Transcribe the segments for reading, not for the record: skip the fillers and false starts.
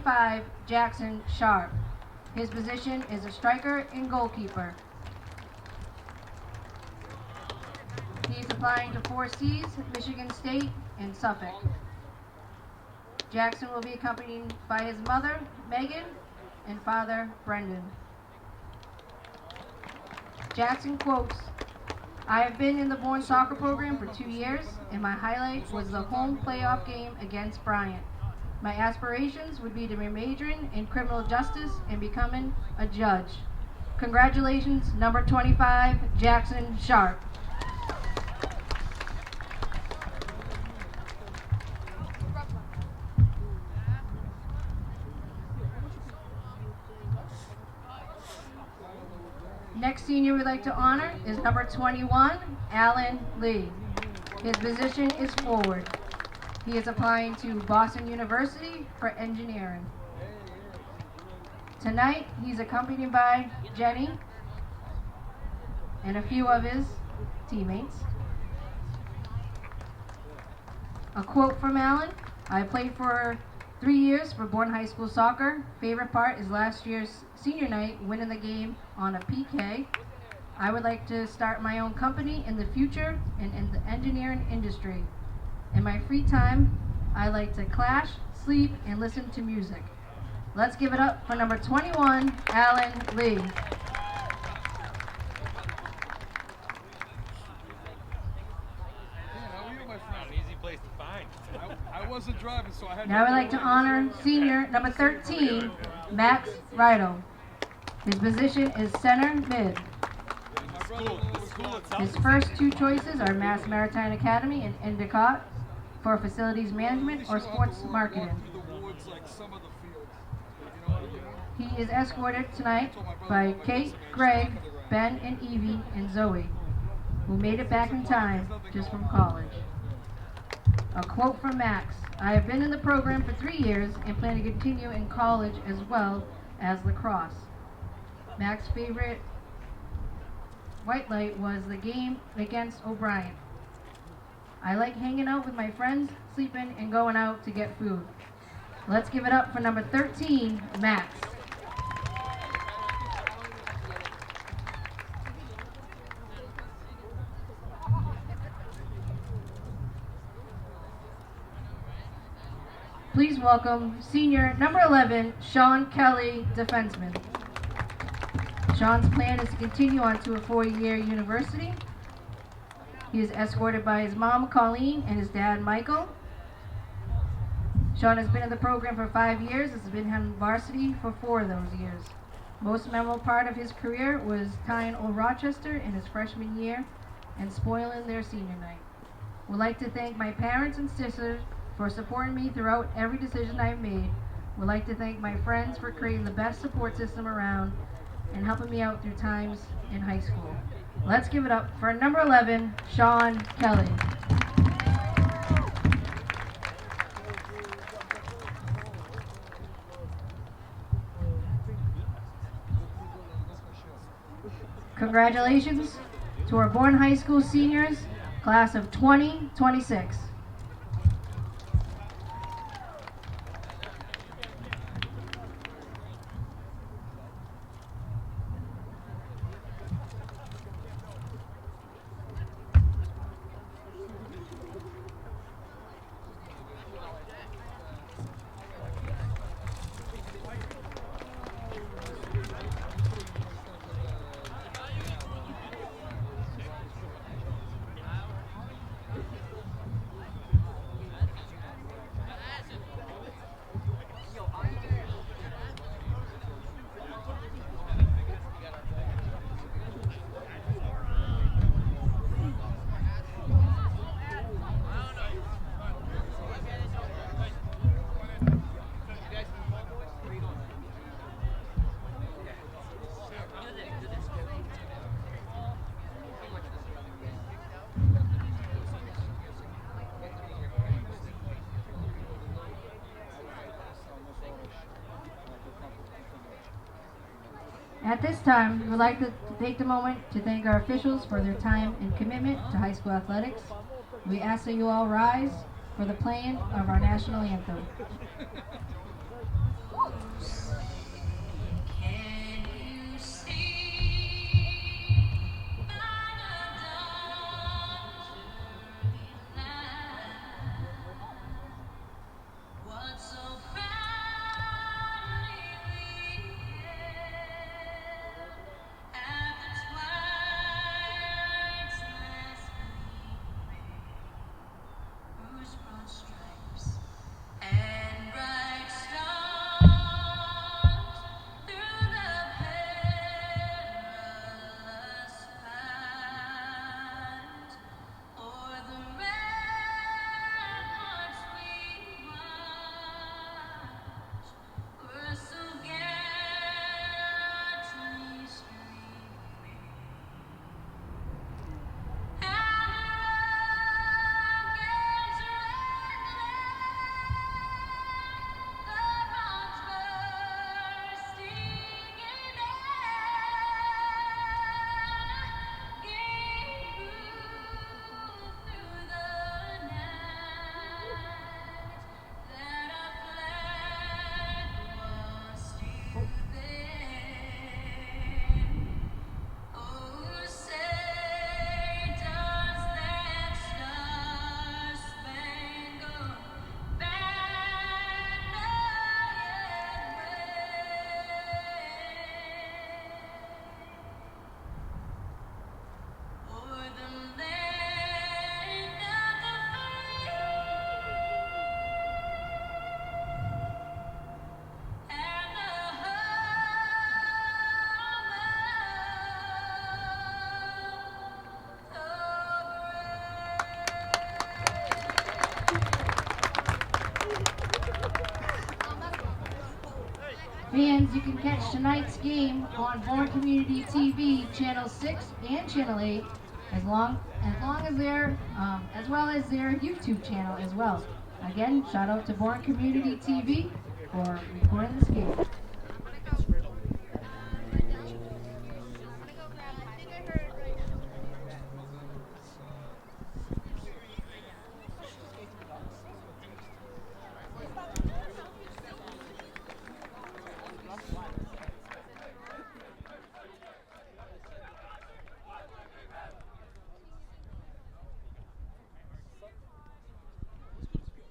25, Jackson Sharp. His position is a striker and goalkeeper. He is applying to 4Cs, Michigan State, and Suffolk. Jackson will be accompanied by his mother, Megan, and father, Brendan. Jackson quotes, "I have been in the Bourne soccer program for 2 years, and my highlight was the home playoff game against Bryant. My aspirations would be to be majoring in criminal justice and becoming a judge. Congratulations, number 25, Jackson Sharp." Next senior we'd like to honor is number 21, Alan Lee. His position is forward. He is applying to Boston University for engineering. Tonight, he's accompanied by Jenny and a few of his teammates. A quote from Alan, "I played for 3 years for Bourne High School soccer. Favorite part is last year's senior night, winning the game on a PK. I would like to start my own company in the future and in the engineering industry. In my free time, I like to clash, sleep, and listen to music." Let's give it up for number 21, Alan Lee. Easy place to find. I wasn't driving, so I had. Now I'd like to honor senior number 13, Max Riddle. His position is center mid. His first 2 choices are Mass Maritime Academy and Endicott for facilities management or sports marketing. He is escorted tonight by Kate, Greg, Ben, and Evie, and Zoe, who made it back in time just from college. A quote from Max, "I have been in the program for 3 years and plan to continue in college as well as lacrosse." Max's favorite white light was the game against O'Brien. "I like hanging out with my friends, sleeping, and going out to get food." Let's give it up for number 13, Max. Please welcome senior number 11, Sean Kelly, defenseman. Sean's plan is to continue on to a 4-year university. He is escorted by his mom, Colleen, and his dad, Michael. Sean has been in the program for 5 years. Has been on varsity for 4 of those years. Most memorable part of his career was tying Old Rochester in his freshman year and spoiling their senior night. Would like to thank my parents and sisters for supporting me throughout every decision I've made. Would like to thank my friends for creating the best support system around and helping me out through times in high school. Let's give it up for number 11, Sean Kelly. Congratulations to our Bourne High School seniors, class of 2026. At this time, we would like to take the moment to thank our officials for their time and commitment to high school athletics. We ask that you all rise for the playing of our national anthem. you can catch tonight's game on Bourne Community TV, Channel 6 and Channel 8, as long as as well as their YouTube channel as well. Again, shout out to Bourne Community TV for recording this game.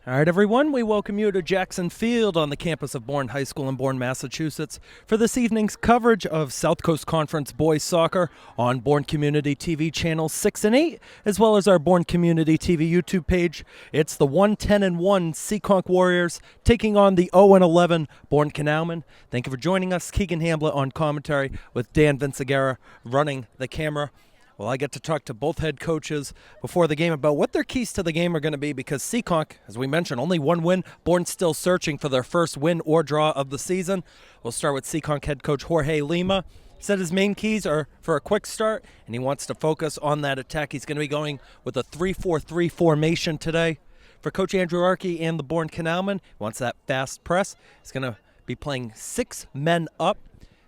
All right, everyone, we welcome you to Jackson Field on the campus of Bourne High School in Bourne, Massachusetts for this evening's coverage of South Coast Conference boys soccer on Bourne Community TV channels 6 and 8, as well as our Bourne Community TV YouTube page. It's the 1-10-1 Seekonk Warriors taking on the 0-11 Bourne Canalmen. Thank you for joining us. Keegan Hamblett on commentary with Dan Vincegara running the camera. Well, I get to talk to both head coaches before the game about what their keys to the game are going to be because Seekonk, as we mentioned, only one win. Bourne still searching for their first win or draw of the season. We'll start with Seekonk head coach Jorge Lima. He said his main keys are for a quick start, and he wants to focus on that attack. He's going to be going with a 3-4-3 formation today. For Coach Andrew Arkey and the Bourne Canalmen, he wants that fast press. He's going to be playing 6 men up.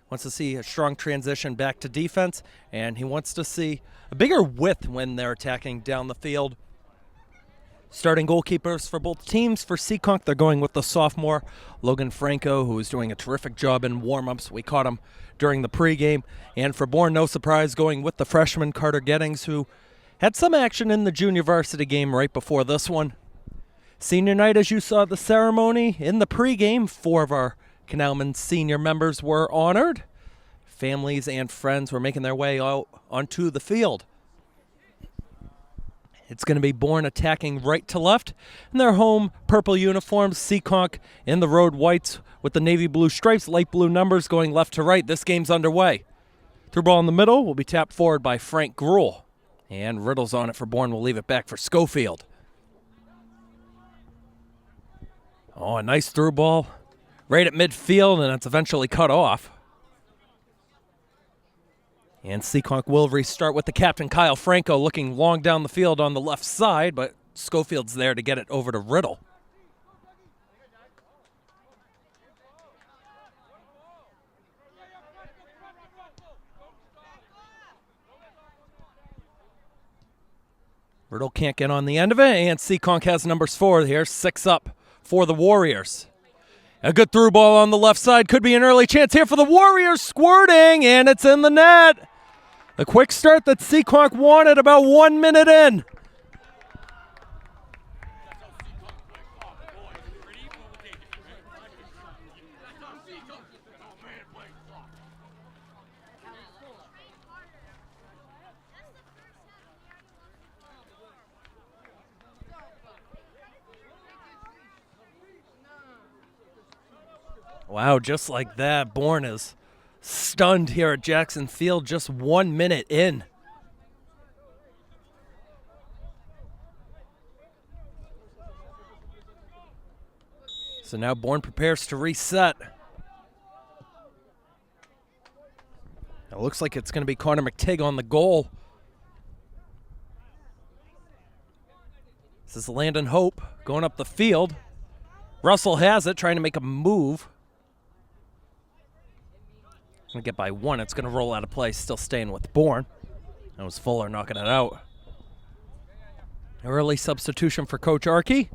Wants to see a strong transition back to defense, and he wants to see a bigger width when they're attacking down the field. Starting goalkeepers for both teams. For Seekonk, they're going with the sophomore Logan Franco, who is doing a terrific job in warm-ups. We caught him during the pregame. And for Bourne, no surprise, going with the freshman Carter Gettings, who had some action in the junior varsity game right before this one. Senior night, as you saw at the ceremony, in the pregame, 4 of our Canalmen senior members were honored. Families and friends were making their way out onto the field. It's going to be Bourne attacking right to left in their home purple uniforms. Seekonk in the road whites with the navy blue stripes, light blue numbers going left to right. This game's underway. Through ball in the middle will be tapped forward by Frank Gruel. And Riddle's on it for Bourne. We'll leave it back for Schofield. Oh, a nice through ball. Right at midfield, and it's eventually cut off. And Seekonk will restart with the captain, Kyle Franco, looking long down the field on the left side, but Schofield's there to get it over to Riddle. Riddle can't get on the end of it, and Seekonk has numbers 4 here, 6 up for the Warriors. A good through ball on the left side. Could be an early chance here for the Warriors, squirting, and it's in the net. The quick start that Seekonk wanted about 1 minute in. Wow, just like that, Bourne is stunned here at Jackson Field just 1 minute in. So now Bourne prepares to reset. It looks like it's going to be Connor McTigg on the goal. This is Landon Hope going up the field. Russell has it, trying to make a move. Going to get by 1. It's going to roll out of play, still staying with Bourne. That was Fuller knocking it out. Early substitution for Coach Arkey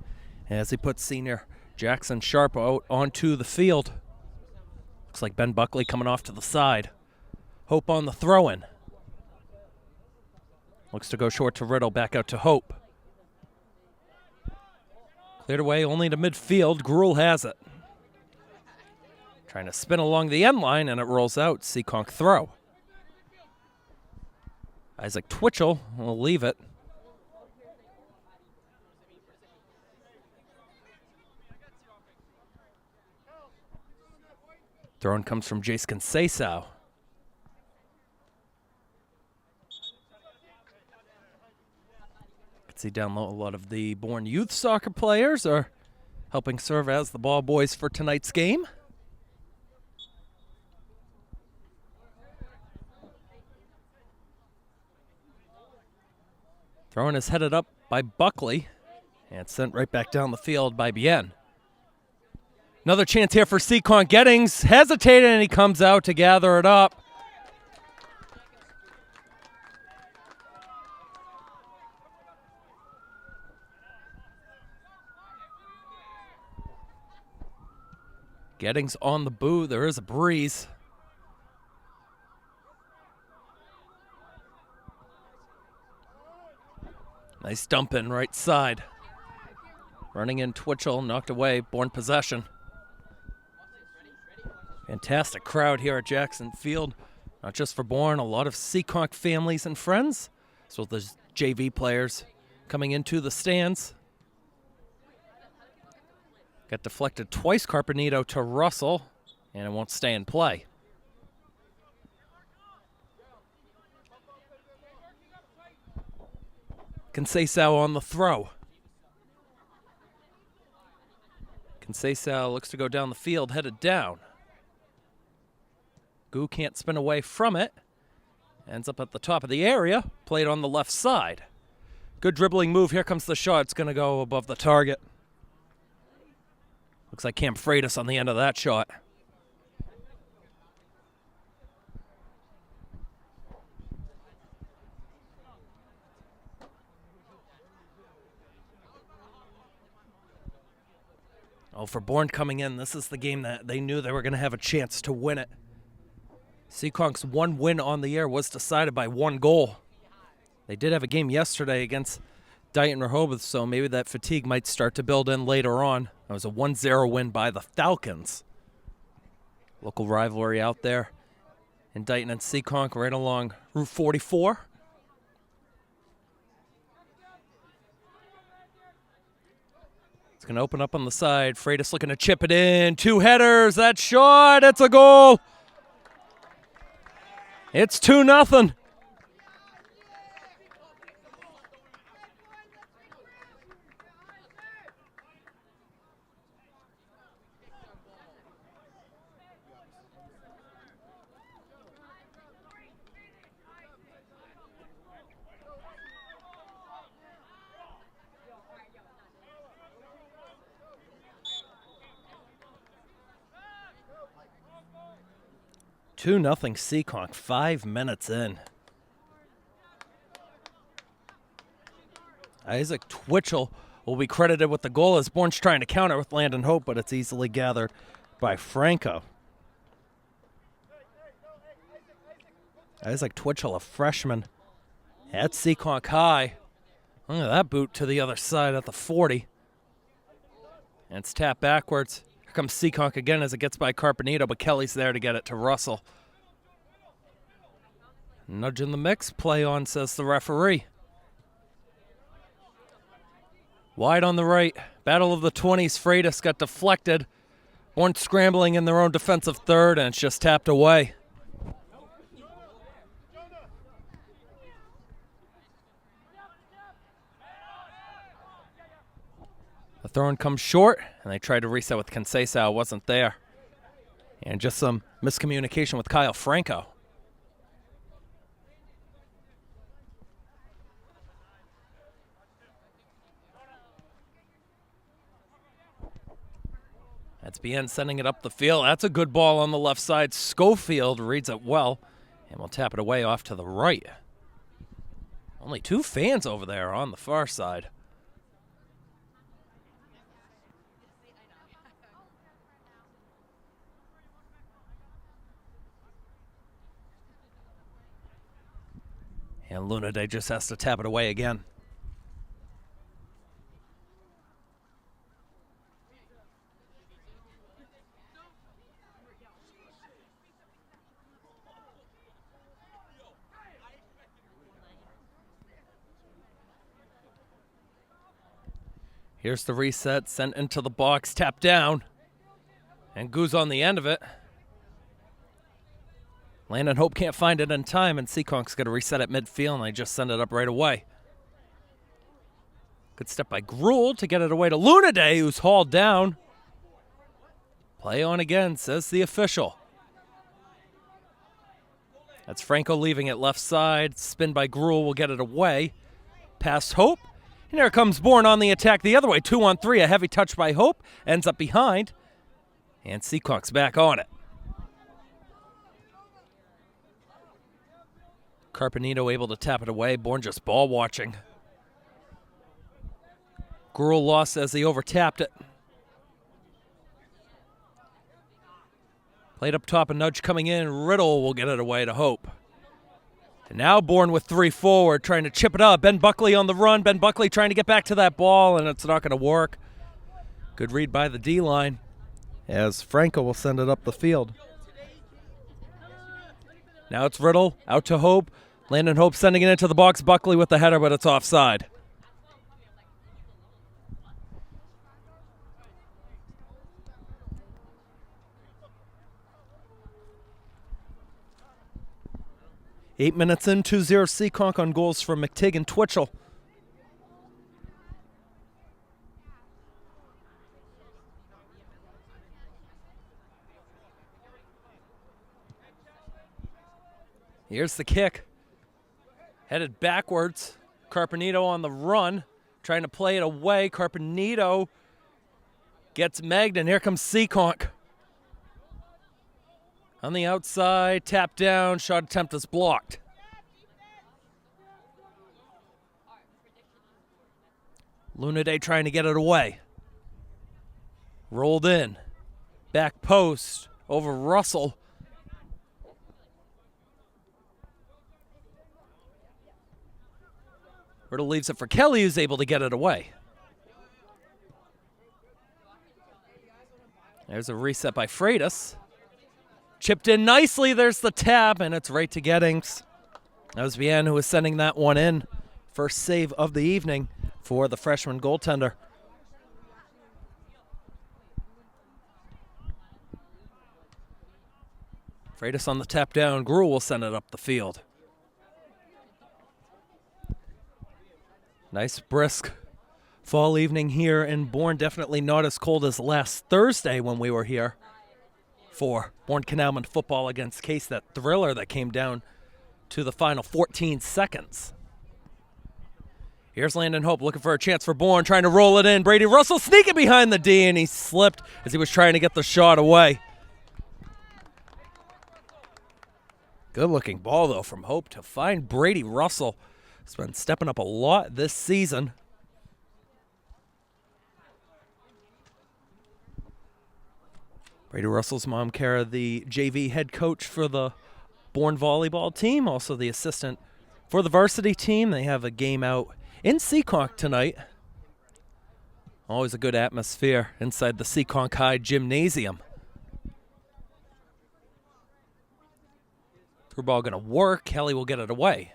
as he puts senior Jackson Sharp out onto the field. Looks like Ben Buckley coming off to the side. Hope on the throw-in. Looks to go short to Riddle, back out to Hope. Cleared away only to midfield. Gruel has it. Trying to spin along the end line, and it rolls out. Seekonk throw. Isaac Twitchell will leave it. Throw-in comes from Jace Conceição. See down low, a lot of the Bourne youth soccer players are helping serve as the ball boys for tonight's game. Throwing is headed up by Buckley and sent right back down the field by Bien. Another chance here for Seekonk. Gettings hesitated, and he comes out to gather it up. Gettings on the boot. There is a breeze. Nice dump in right side. Running in Twitchell, knocked away, Bourne possession. Fantastic crowd here at Jackson Field. Not just for Bourne, a lot of Seekonk families and friends. So there's JV players coming into the stands. Got deflected twice, Carpenito to Russell, and it won't stay in play. Conceição on the throw. Conceição looks to go down the field, headed down. Gu can't spin away from it. Ends up at the top of the area, played on the left side. Good dribbling move. Here comes the shot. It's going to go above the target. Looks like Cam Freitas on the end of that shot. Oh, for Bourne coming in, this is the game that they knew they were going to have a chance to win it. Seekonk's one win on the year was decided by one goal. They did have a game yesterday against Dighton Rehoboth, so maybe that fatigue might start to build in later on. It was a 1-0 win by the Falcons. Local rivalry out there in Dighton and Seekonk right along Route 44. It's going to open up on the side. Freitas looking to chip it in. Two headers. That shot. It's a goal. It's 2-0. Two nothing Seekonk, 5 minutes in. Isaac Twitchell will be credited with the goal as Bourne's trying to counter with Landon Hope, but it's easily gathered by Franco. Isaac Twitchell, a freshman at Seekonk High. Look at that boot to the other side at the 40. And it's tapped backwards. Here comes Seekonk again as it gets by Carpenito, but Kelly's there to get it to Russell. Nudge in the mix, play on, says the referee. Wide on the right, battle of the 20s, Freitas got deflected. Bourne scrambling in their own defensive third, and it's just tapped away. The throw-in comes short, and they tried to reset with Conceição. Wasn't there. And just some miscommunication with Kyle Franco. That's Bien sending it up the field. That's a good ball on the left side. Schofield reads it well, and will tap it away off to the right. Only two fans over there on the far side. And Lunaday just has to tap it away again. Here's the reset, sent into the box, tapped down. And Gu's on the end of it. Landon Hope can't find it in time, and Seekonk's going to reset at midfield, and they just send it up right away. Good step by Gruel to get it away to Lunaday, who's hauled down. Play on again, says the official. That's Franco leaving it left side. Spin by Gruel will get it away. past Hope. And here comes Bourne on the attack the other way. 2-on-3, a heavy touch by Hope. Ends up behind. And Seekonk's back on it. Carpenito able to tap it away. Bourne just ball watching. Gruel lost as he over-tapped it. Played up top, a nudge coming in. Riddle will get it away to Hope. And now Bourne with 3 forward, trying to chip it up. Ben Buckley on the run. Ben Buckley trying to get back to that ball, and it's not going to work. Good read by the D-line, as Franco will send it up the field. Now it's Riddle, out to Hope. Landon Hope sending it into the box. Buckley with the header, but it's offside. Eight minutes in, 2-0 Seekonk on goals from McTigg and Twitchell. Here's the kick. Headed backwards. Carpenito on the run, trying to play it away. Carpenito gets megged, and here comes Seekonk. On the outside, tap down, shot attempt is blocked. Lunaday trying to get it away. Rolled in. Back post over Russell. Riddle leaves it for Kelly, who's able to get it away. There's a reset by Freitas. Chipped in nicely, there's the tap, and it's right to Gettings. That was Bien who was sending that one in. First save of the evening for the freshman goaltender. Freitas on the tap down. Gruel will send it up the field. Nice brisk fall evening here in Bourne. Definitely not as cold as last Thursday when we were here for Bourne Canalmen football against Case, that thriller that came down to the final 14 seconds. Here's Landon Hope looking for a chance for Bourne, trying to roll it in. Brady Russell sneaking behind the D, and he slipped as he was trying to get the shot away. Good-looking ball, though, from Hope to find Brady Russell. He's been stepping up a lot this season. Brady Russell's mom, Kara, the JV head coach for the Bourne volleyball team, also the assistant for the varsity team. They have a game out in Seekonk tonight. Always a good atmosphere inside the Seekonk High Gymnasium. Through ball going to work. Kelly will get it away.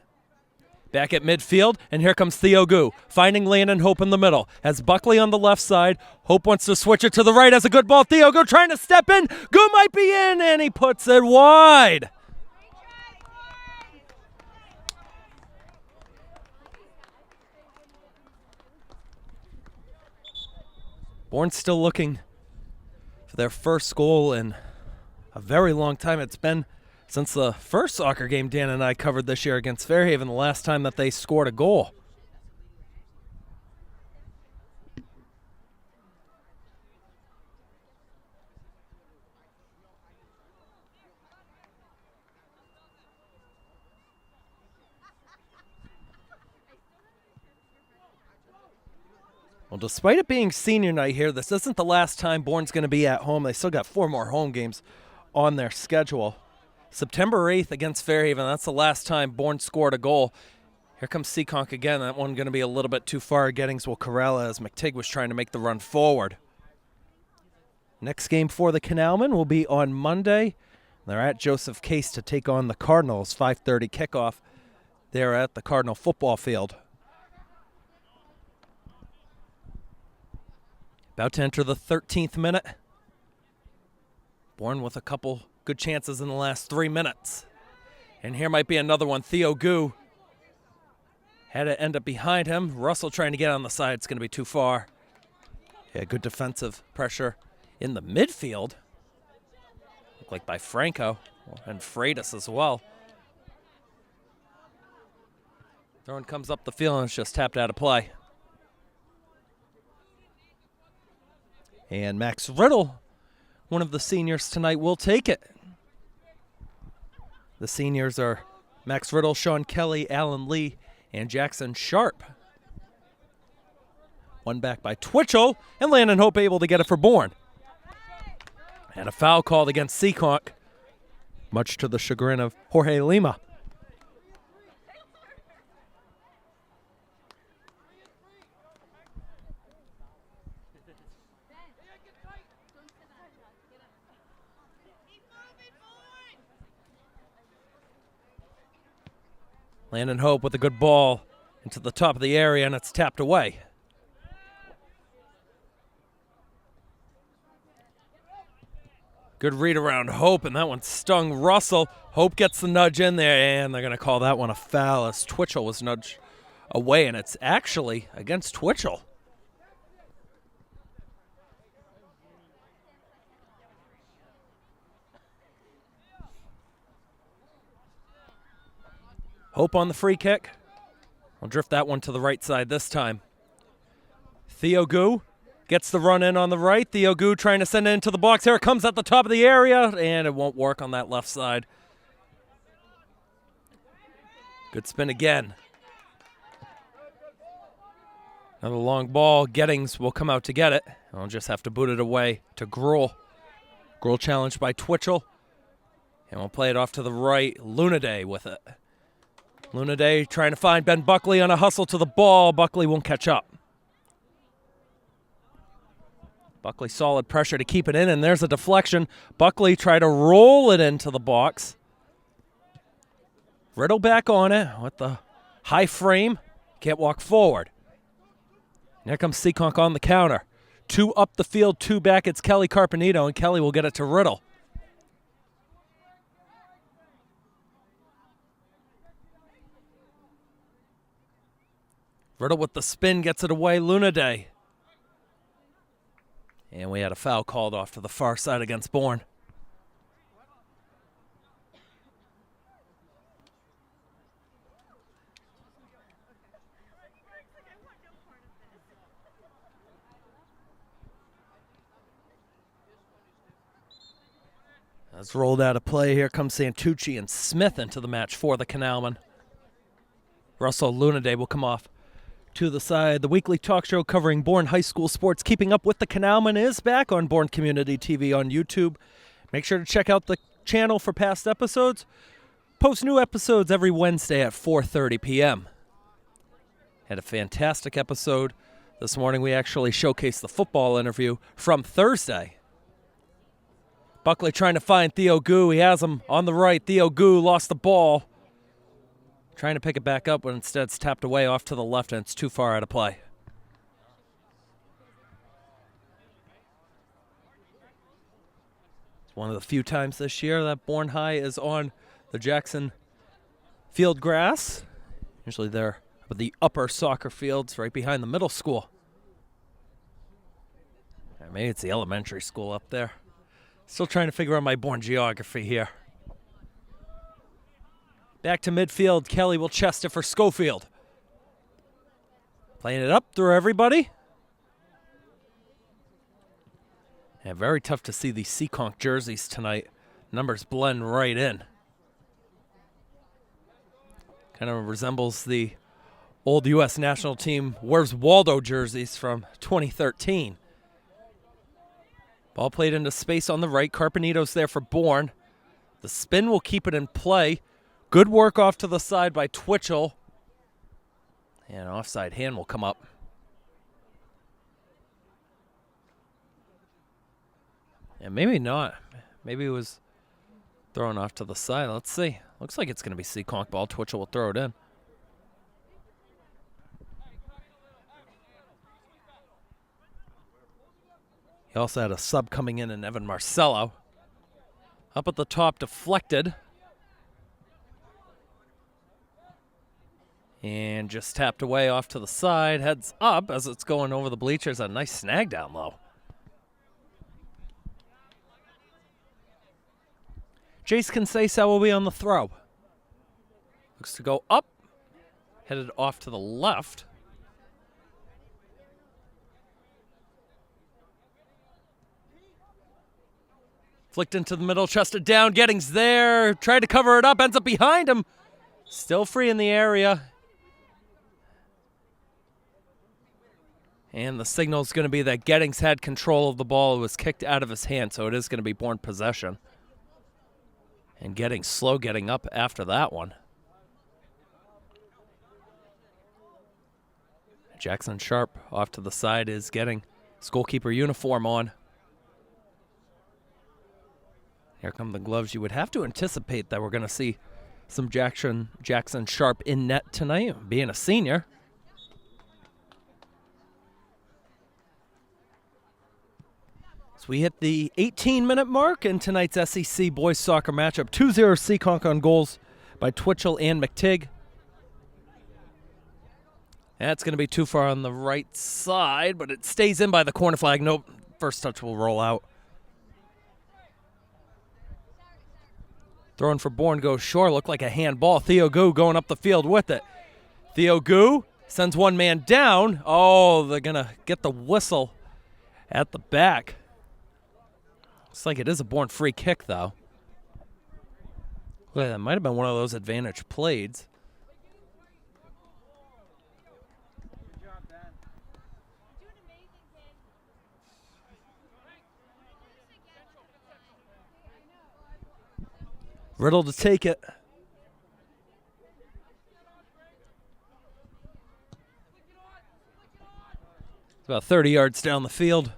Back at midfield, and here comes Theo Gu, finding Landon Hope in the middle. Has Buckley on the left side. Hope wants to switch it to the right. Has a good ball. Theo Gu trying to step in. Gu might be in, and he puts it wide. Bourne still looking for their first goal in a very long time. It's been since the first soccer game Dan and I covered this year against Fairhaven, the last time that they scored a goal. Well, despite it being senior night here, this isn't the last time Bourne's going to be at home. They still got 4 more home games on their schedule. September 8th against Fairhaven, that's the last time Bourne scored a goal. Here comes Seekonk again. That one going to be a little bit too far. Gettings will corral as McTigg was trying to make the run forward. Next game for the Canalmen will be on Monday. They're at Joseph Case to take on the Cardinals. 5:30 kickoff there at the Cardinal football field. About to enter the 13th minute. Bourne with a couple good chances in the last 3 minutes. And here might be another one. Theo Gu had to end up behind him. Russell trying to get on the side. It's going to be too far. Yeah, good defensive pressure in the midfield. Looked like by Franco and Freitas as well. Throw comes up the field and it's just tapped out of play. And Max Riddle, one of the seniors tonight, will take it. The seniors are Max Riddle, Sean Kelly, Alan Lee, and Jackson Sharp. One back by Twitchell, and Landon Hope able to get it for Bourne. And a foul called against Seekonk, much to the chagrin of Jorge Lima. Landon Hope with a good ball into the top of the area, and it's tapped away. Good read around Hope, and that one stung Russell. Hope gets the nudge in there, and they're going to call that one a foul as Twitchell was nudged away, and it's actually against Twitchell. Hope on the free kick. I'll drift that one to the right side this time. Theo Gu gets the run in on the right. Theo Gu trying to send it into the box. Here it comes at the top of the area, and it won't work on that left side. Good spin again. Another long ball. Gettings will come out to get it. I'll just have to boot it away to Gruel. Gruel challenged by Twitchell. And we'll play it off to the right. Lunaday with it. Lunaday trying to find Ben Buckley on a hustle to the ball. Buckley won't catch up. Buckley solid pressure to keep it in, and there's a deflection. Buckley tried to roll it into the box. Riddle back on it with the high frame. Can't walk forward. And here comes Seekonk on the counter. 2 up the field, 2 back. It's Kelly Carpenito, and Kelly will get it to Riddle. Riddle with the spin gets it away. Lunaday. And we had a foul called off to the far side against Bourne. That's rolled out of play. Here comes Santucci and Smith into the match for the Canalmen. Russell Lunaday will come off to the side. The weekly talk show covering Bourne High School sports, Keeping Up with the Canalmen, is back on Bourne Community TV on YouTube. Make sure to check out the channel for past episodes. Post new episodes every Wednesday at 4:30 p.m. Had a fantastic episode. This morning we actually showcased the football interview from Thursday. Buckley trying to find Theo Gu. He has him on the right. Theo Gu lost the ball. Trying to pick it back up, but instead it's tapped away off to the left, and it's too far out of play. It's one of the few times this year that Bourne High is on the Jackson field grass. Usually they're at the upper soccer fields right behind the middle school. Or maybe it's the elementary school up there. Still trying to figure out my Bourne geography here. Back to midfield. Kelly will chest it for Schofield. Playing it up through everybody. And very tough to see the Seekonk jerseys tonight. Numbers blend right in. Kind of resembles the old U.S. national team Where's Waldo jerseys from 2013. Ball played into space on the right. Carpenito's there for Bourne. The spin will keep it in play. Good work off to the side by Twitchell. And an offside hand will come up. And maybe not. Maybe it was thrown off to the side. Let's see. Looks like it's going to be Seekonk ball. Twitchell will throw it in. He also had a sub coming in Evan Marcello. Up at the top, deflected. And just tapped away off to the side. Heads up as it's going over the bleachers. A nice snag down low. Jace Kinsesa will be on the throw. Looks to go up. Headed off to the left. Flicked into the middle, chested down. Gettings there. Tried to cover it up. Ends up behind him. Still free in the area. And the signal is going to be that Gettings had control of the ball. It was kicked out of his hand, so it is going to be Bourne possession. And Gettings slow getting up after that one. Jackson Sharp off to the side is getting his goalkeeper uniform on. Here come the gloves. You would have to anticipate that we're going to see some Jackson Sharp in net tonight, being a senior. So we hit the 18-minute mark in tonight's SEC boys soccer matchup. 2-0 Seekonk on goals by Twitchell and McTigg. That's going to be too far on the right side, but it stays in by the corner flag. Nope, first touch will roll out. Throwing for Bourne goes short. Looked like a handball. Theo Gu going up the field with it. Theo Gu sends one man down. Oh, they're going to get the whistle at the back. Looks like it is a Bourne free kick, though. Well, that might have been one of those advantage plays. Riddle to take it. About 30 yards down the field.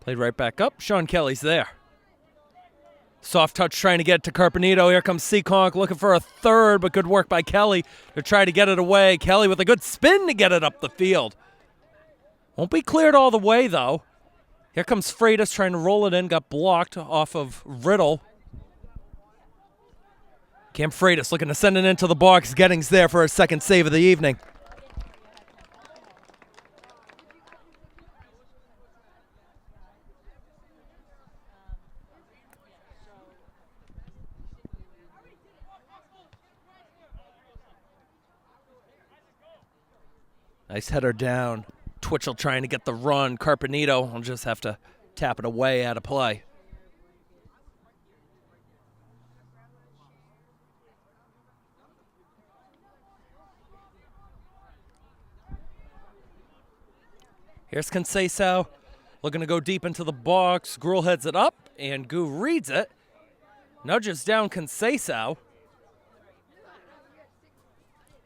Played right back up. Sean Kelly's there. Soft touch trying to get to Carpenito. Here comes Seekonk looking for a third, but good work by Kelly to try to get it away. Kelly with a good spin to get it up the field. Won't be cleared all the way, though. Here comes Freitas trying to roll it in. Got blocked off of Riddle. Cam Freitas looking to send it into the box. Gettings there for his second save of the evening. Nice header down. Twitchell trying to get the run. Carpenito will just have to tap it away out of play. Here's Conceição looking to go deep into the box. Gruel heads it up, and Gu reads it. Nudges down Conceição.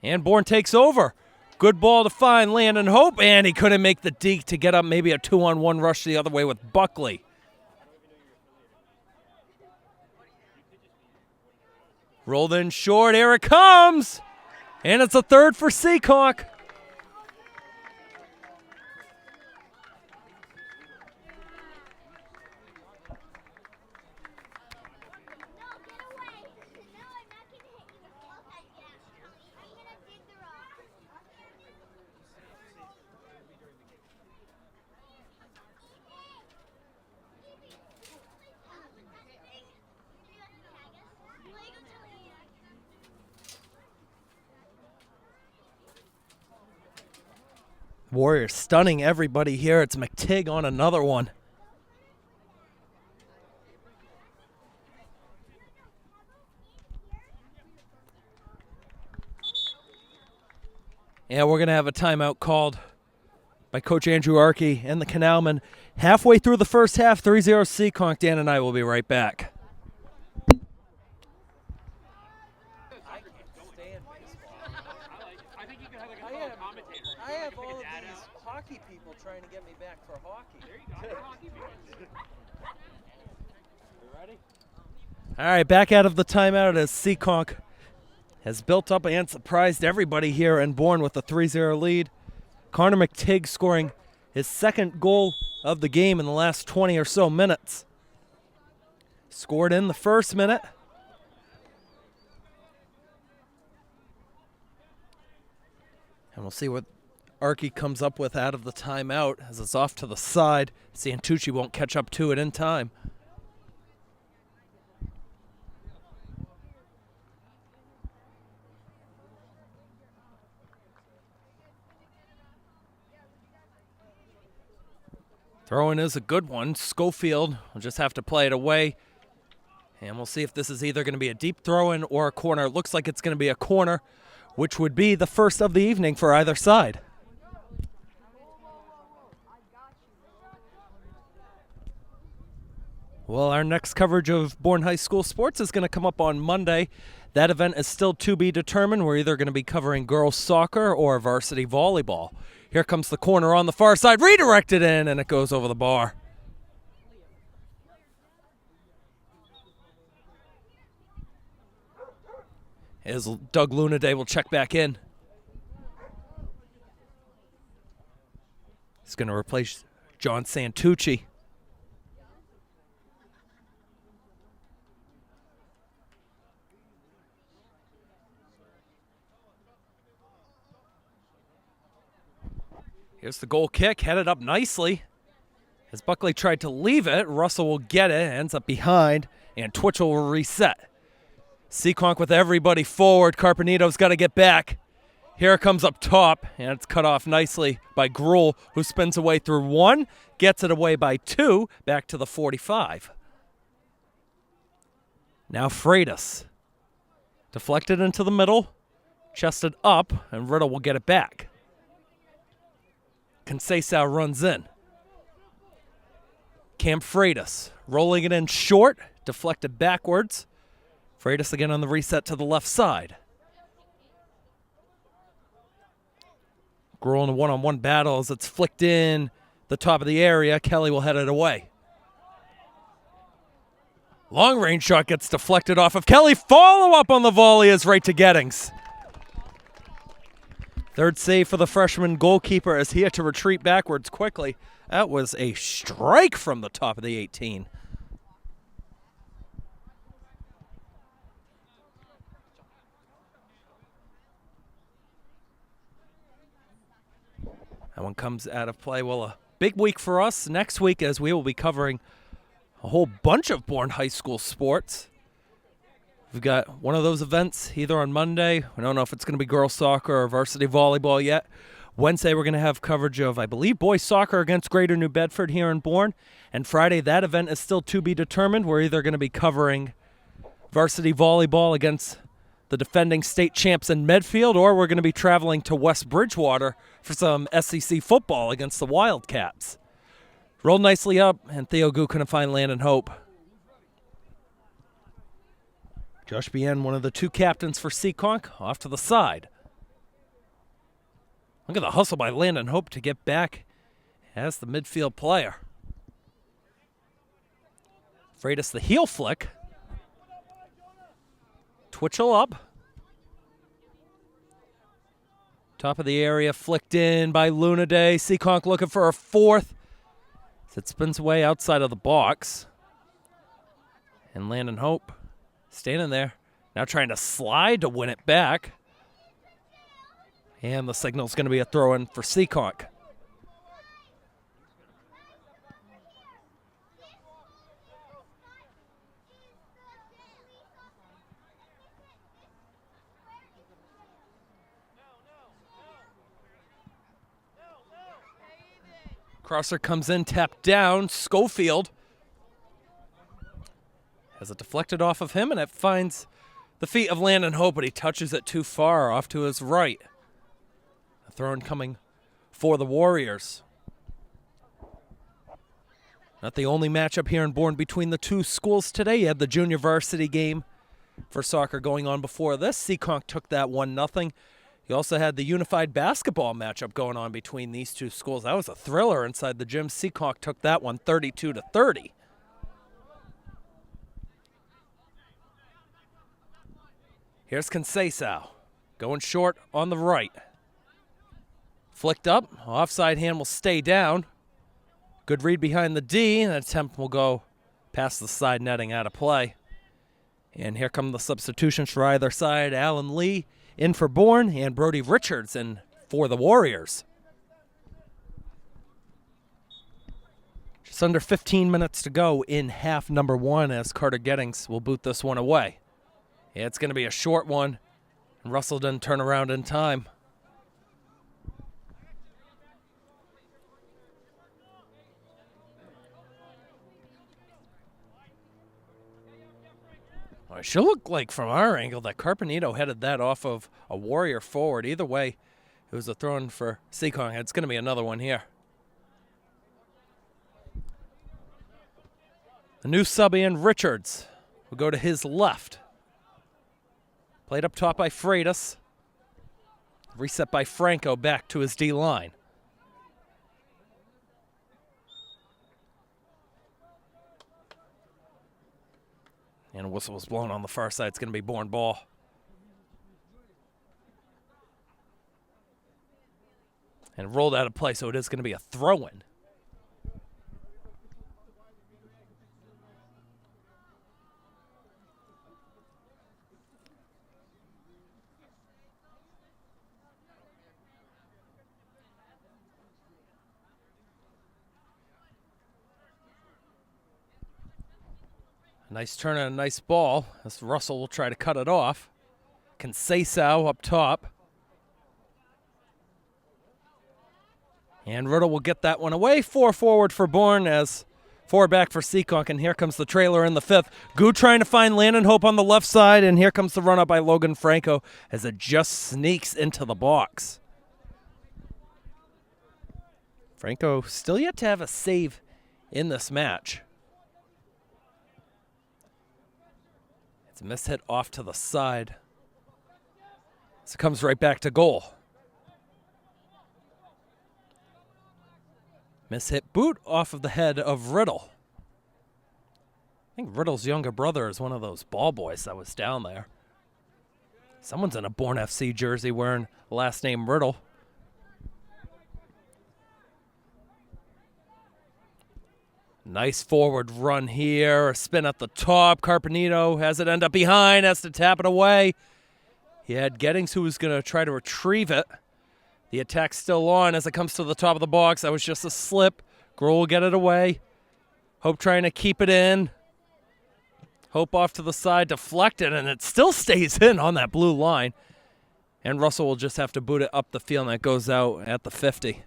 And Bourne takes over. Good ball to find Landon Hope, and he couldn't make the deke to get up maybe a 2-on-1 rush the other way with Buckley. Rolled in short, here it comes! And it's a third for Seekonk. Warriors stunning everybody here. It's McTigg on another one. Yeah, we're going to have a timeout called by Coach Andrew Arkey and the Canalmen. Halfway through the first half, 3-0 Seekonk. Dan and I will be right back. I have all of these hockey people trying to get me back for hockey. There you go. Hockey ready? All right, back out of the timeout as Seekonk has built up and surprised everybody here in Bourne with a 3-0 lead. Connor McTigg scoring his second goal of the game in the last 20 or so minutes. Scored in the first minute. And we'll see what Arkey comes up with out of the timeout as it's off to the side. Santucci won't catch up to it in time. Throw-in is a good one. Schofield will just have to play it away. And we'll see if this is either going to be a deep throw-in or a corner. It looks like it's going to be a corner, which would be the first of the evening for either side. Well, our next coverage of Bourne High School sports is going to come up on Monday. That event is still to be determined. We're either going to be covering girls soccer or varsity volleyball. Here comes the corner on the far side, redirected in, and it goes over the bar. As Doug Lunaday will check back in. He's going to replace John Santucci. Here's the goal kick, headed up nicely. As Buckley tried to leave it, Russell will get it, ends up behind, and Twitchell will reset. Seekonk with everybody forward. Carpenito's got to get back. Here it comes up top, and it's cut off nicely by Gruhl, who spins away through one, gets it away by two, back to the 45. Now Freitas. Deflected into the middle, chested up, and Riddle will get it back. Conceição runs in. Cam Freitas rolling it in short, deflected backwards. Freitas again on the reset to the left side. Gruhl in a one-on-one battle as it's flicked in the top of the area. Kelly will head it away. Long range shot gets deflected off of Kelly. Follow up on the volley is right to Gettings. Third save for the freshman goalkeeper as he had to retreat backwards quickly. That was a strike from the top of the 18. That one comes out of play. Well, a big week for us next week as we will be covering a whole bunch of Bourne High School sports. We've got one of those events either on Monday. We don't know if it's going to be girls soccer or varsity volleyball yet. Wednesday, we're going to have coverage of, I believe, boys soccer against Greater New Bedford here in Bourne. And Friday, that event is still to be determined. We're either going to be covering varsity volleyball against the defending state champs in Medfield, or we're going to be traveling to West Bridgewater for some SEC football against the Wildcats. Rolled nicely up, and Theo Gu couldn't find Landon Hope. Josh Bien, one of the two captains for Seekonk, off to the side. Look at the hustle by Landon Hope to get back as the midfield player. Freitas the heel flick. Twitchell up. Top of the area, flicked in by Lunaday. Seekonk looking for a fourth. It spins away outside of the box. And Landon Hope standing there, now trying to slide to win it back. And the signal's going to be a throw-in for Seekonk. Crosser comes in, tapped down. Schofield has it deflected off of him, and it finds the feet of Landon Hope, but he touches it too far off to his right. A throw-in coming for the Warriors. Not the only matchup here in Bourne between the two schools today. You had the junior varsity game for soccer going on before this. Seekonk took that 1-0. You also had the unified basketball matchup going on between these two schools. That was a thriller inside the gym. Seekonk took that one 32-30. Here's Conceição, going short on the right. Flicked up, offside hand will stay down. Good read behind the D, and an attempt will go past the side netting out of play. And here come the substitutions for either side. Alan Lee in for Bourne, and Brody Richards in for the Warriors. Just under 15 minutes to go in half number one as Carter Gettings will boot this one away. Yeah, it's going to be a short one, and Russell didn't turn around in time. Well, it should look like from our angle that Carpenito headed that off of a Warrior forward. Either way, it was a throw-in for Seekonk. It's going to be another one here. The new sub in Richards will go to his left. Played up top by Freitas. Reset by Franco back to his D-line. And a whistle was blown on the far side. It's going to be Bourne ball. And rolled out of play, so it is going to be a throw-in. Nice turn and a nice ball as Russell will try to cut it off. Conceição up top. And Riddle will get that one away. 4 forward for Bourne as 4 back for Seekonk. And here comes the trailer in the 5th. Goo trying to find Landon Hope on the left side. And here comes the run up by Logan Franco as it just sneaks into the box. Franco still yet to have a save in this match. It's a miss hit off to the side. So it comes right back to goal. Miss hit boot off of the head of Riddle. I think Riddle's younger brother is one of those ball boys that was down there. Someone's in a Bourne FC jersey wearing the last name Riddle. Nice forward run here. A spin at the top. Carpenito has it end up behind, has to tap it away. He had Gettings who was going to try to retrieve it. The attack's still on as it comes to the top of the box. That was just a slip. Grohl will get it away. Hope trying to keep it in. Hope off to the side, deflected, and it still stays in on that blue line. And Russell will just have to boot it up the field, and that goes out at the 50.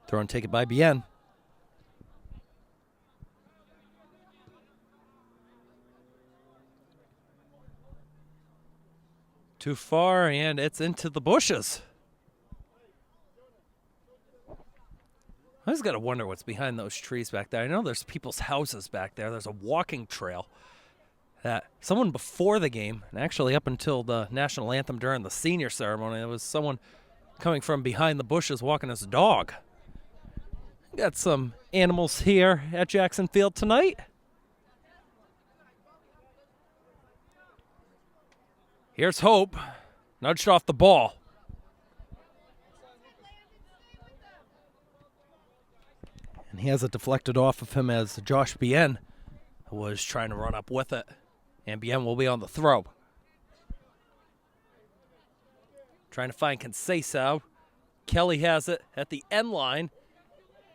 Throw and take it by Bien. Too far, and it's into the bushes. I just got to wonder what's behind those trees back there. I know there's people's houses back there. There's a walking trail that someone before the game, and actually up until the national anthem during the senior ceremony, there was someone coming from behind the bushes walking his dog. Got some animals here at Jackson Field tonight. Here's Hope, nudged off the ball. And he has it deflected off of him as Josh Bien was trying to run up with it. And Bien will be on the throw. Trying to find Conceição. Kelly has it at the end line.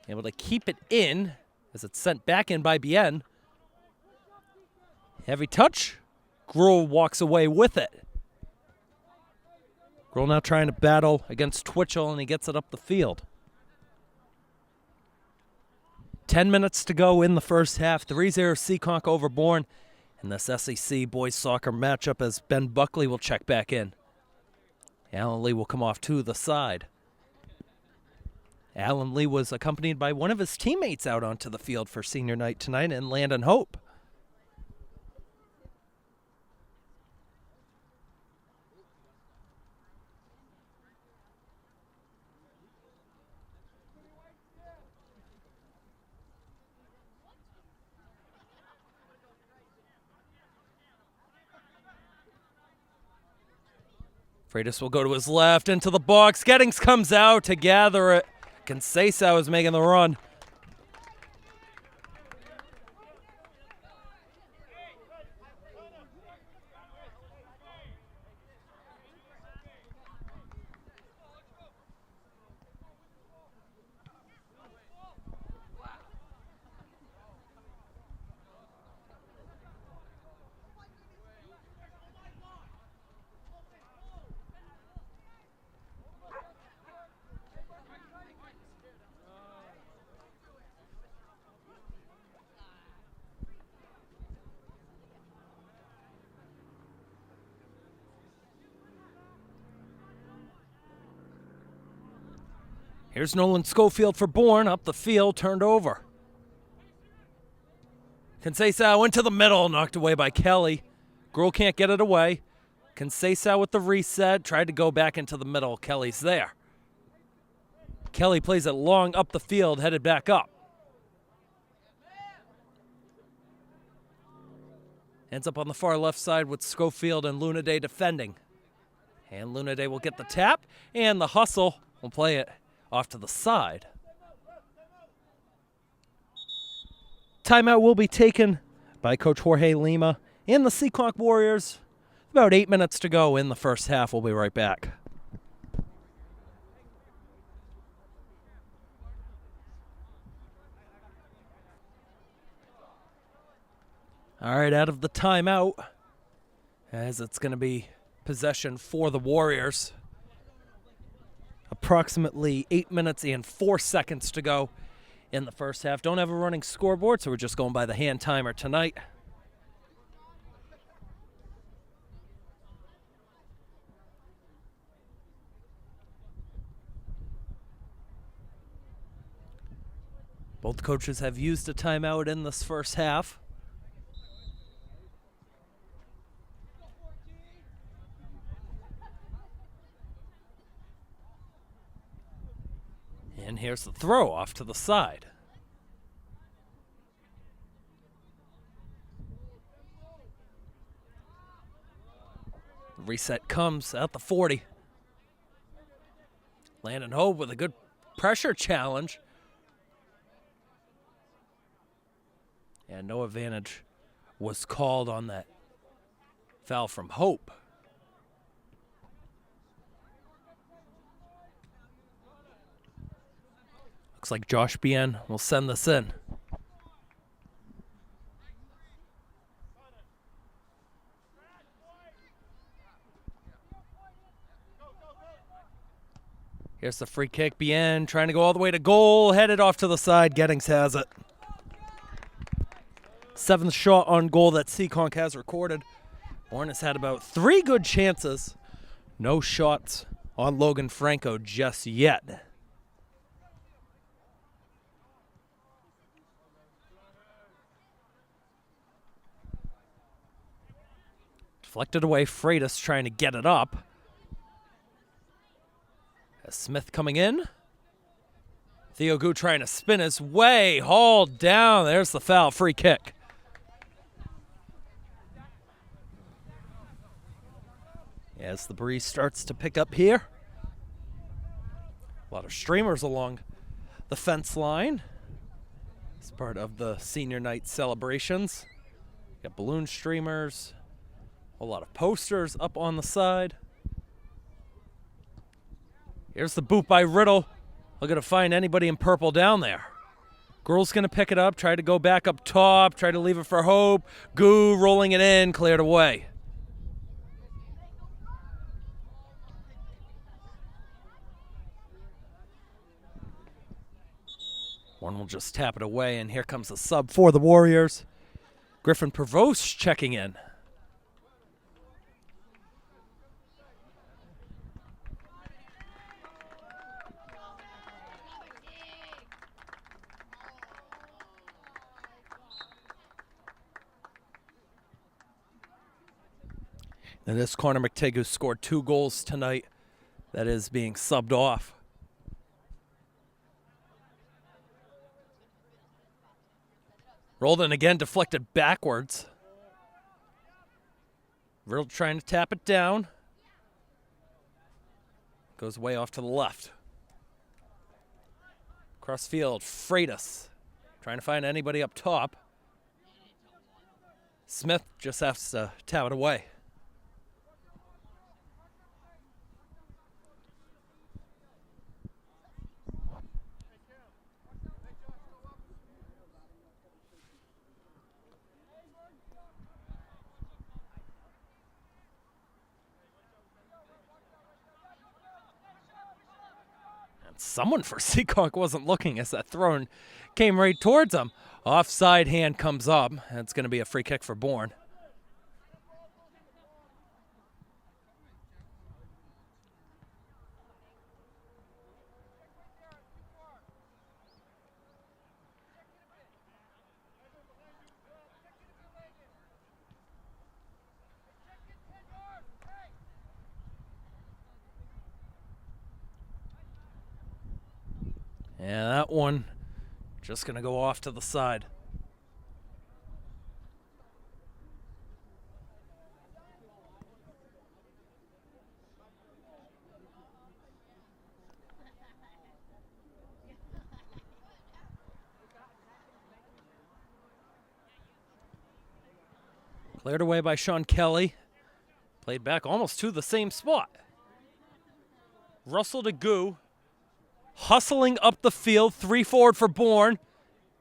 Able to keep it in as it's sent back in by Bien. Heavy touch. Grohl walks away with it. Grohl now trying to battle against Twitchell, and he gets it up the field. 10 minutes to go in the first half. 3-0 Seekonk over Bourne in this SEC boys soccer matchup as Ben Buckley will check back in. Alan Lee will come off to the side. Alan Lee was accompanied by one of his teammates out onto the field for senior night tonight in Landon Hope. Freitas will go to his left, into the box. Gettings comes out to gather it. Conceição is making the run. Here's Nolan Schofield for Bourne, up the field, turned over. Conceição into the middle, knocked away by Kelly. Gruhl can't get it away. Conceição with the reset, tried to go back into the middle. Kelly's there. Kelly plays it long up the field, headed back up. Ends up on the far left side with Schofield and Lunaday defending. And Lunaday will get the tap, and the hustle will play it off to the side. Timeout will be taken by Coach Jorge Lima and the Seekonk Warriors. About 8 minutes to go in the first half. We'll be right back. All right, out of the timeout, as it's going to be possession for the Warriors. Approximately 8 minutes and 4 seconds to go in the first half. Don't have a running scoreboard, so we're just going by the hand timer tonight. Both coaches have used a timeout in this first half. And here's the throw off to the side. The reset comes at the 40. Landon Hope with a good pressure challenge. And no advantage was called on that foul from Hope. Looks like Josh Bien will send this in. Here's the free kick. Bien trying to go all the way to goal. Headed off to the side. Gettings has it. 7th shot on goal that Seekonk has recorded. Bourne has had about 3 good chances. No shots on Logan Franco just yet. Deflected away, Freitas trying to get it up. As Smith coming in. Theo Gu trying to spin his way, hauled down. There's the foul, free kick. As the breeze starts to pick up here. A lot of streamers along the fence line. It's part of the senior night celebrations. Got balloon streamers. A lot of posters up on the side. Here's the boot by Riddle. Looking to find anybody in purple down there. Gruhl's going to pick it up, try to go back up top, try to leave it for Hope. Gu rolling it in, cleared away. One will just tap it away, and here comes a sub for the Warriors. Griffin Prevost checking in. And this Connor McTague scored 2 goals tonight. That is being subbed off. Rolled in again, deflected backwards. Riddle trying to tap it down. Goes way off to the left. Cross field, Freitas trying to find anybody up top. Smith just has to tap it away. Someone for Seekonk wasn't looking as that throw came right towards him. Offside hand comes up, and it's going to be a free kick for Bourne. And that one just going to go off to the side. Cleared away by Sean Kelly. Played back almost to the same spot. Russell to Goo. Hustling up the field. 3 forward for Bourne.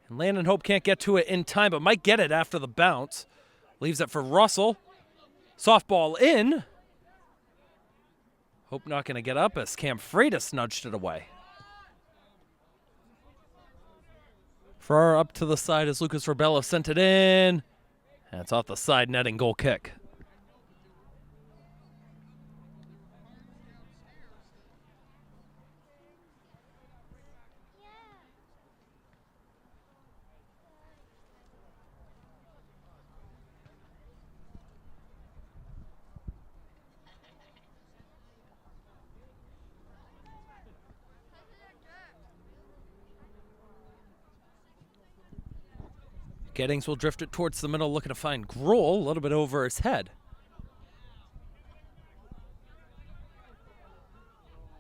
And Landon Hope can't get to it in time, but might get it after the bounce. Leaves it for Russell. Softball in. Hope not going to get up as Cam Freitas nudged it away. Farrar up to the side as Lucas Rebello sent it in. And it's off the side netting, goal kick. Gettings will drift it towards the middle, looking to find Grohl, a little bit over his head.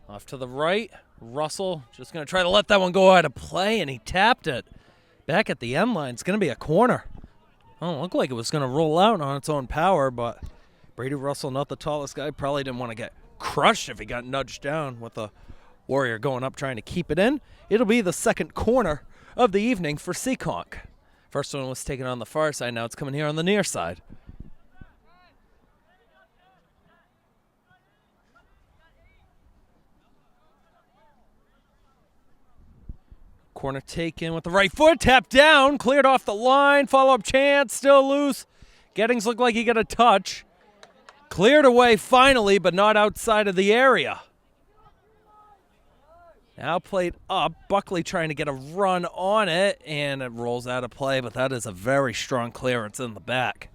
Off to the right, Russell just going to try to let that one go out of play, and he tapped it. Back at the end line, it's going to be a corner. Oh, looked like it was going to roll out on its own power, but Brady Russell, not the tallest guy, probably didn't want to get crushed if he got nudged down with the Warrior going up trying to keep it in. It'll be the second corner of the evening for Seekonk. First one was taken on the far side. Now it's coming here on the near side. Corner taken with the right foot. Tap down. Cleared off the line. Follow-up chance. Still loose. Gettings looked like he got a touch. Cleared away finally, but not outside of the area. Now played up. Buckley trying to get a run on it, and it rolls out of play, but that is a very strong clearance in the back.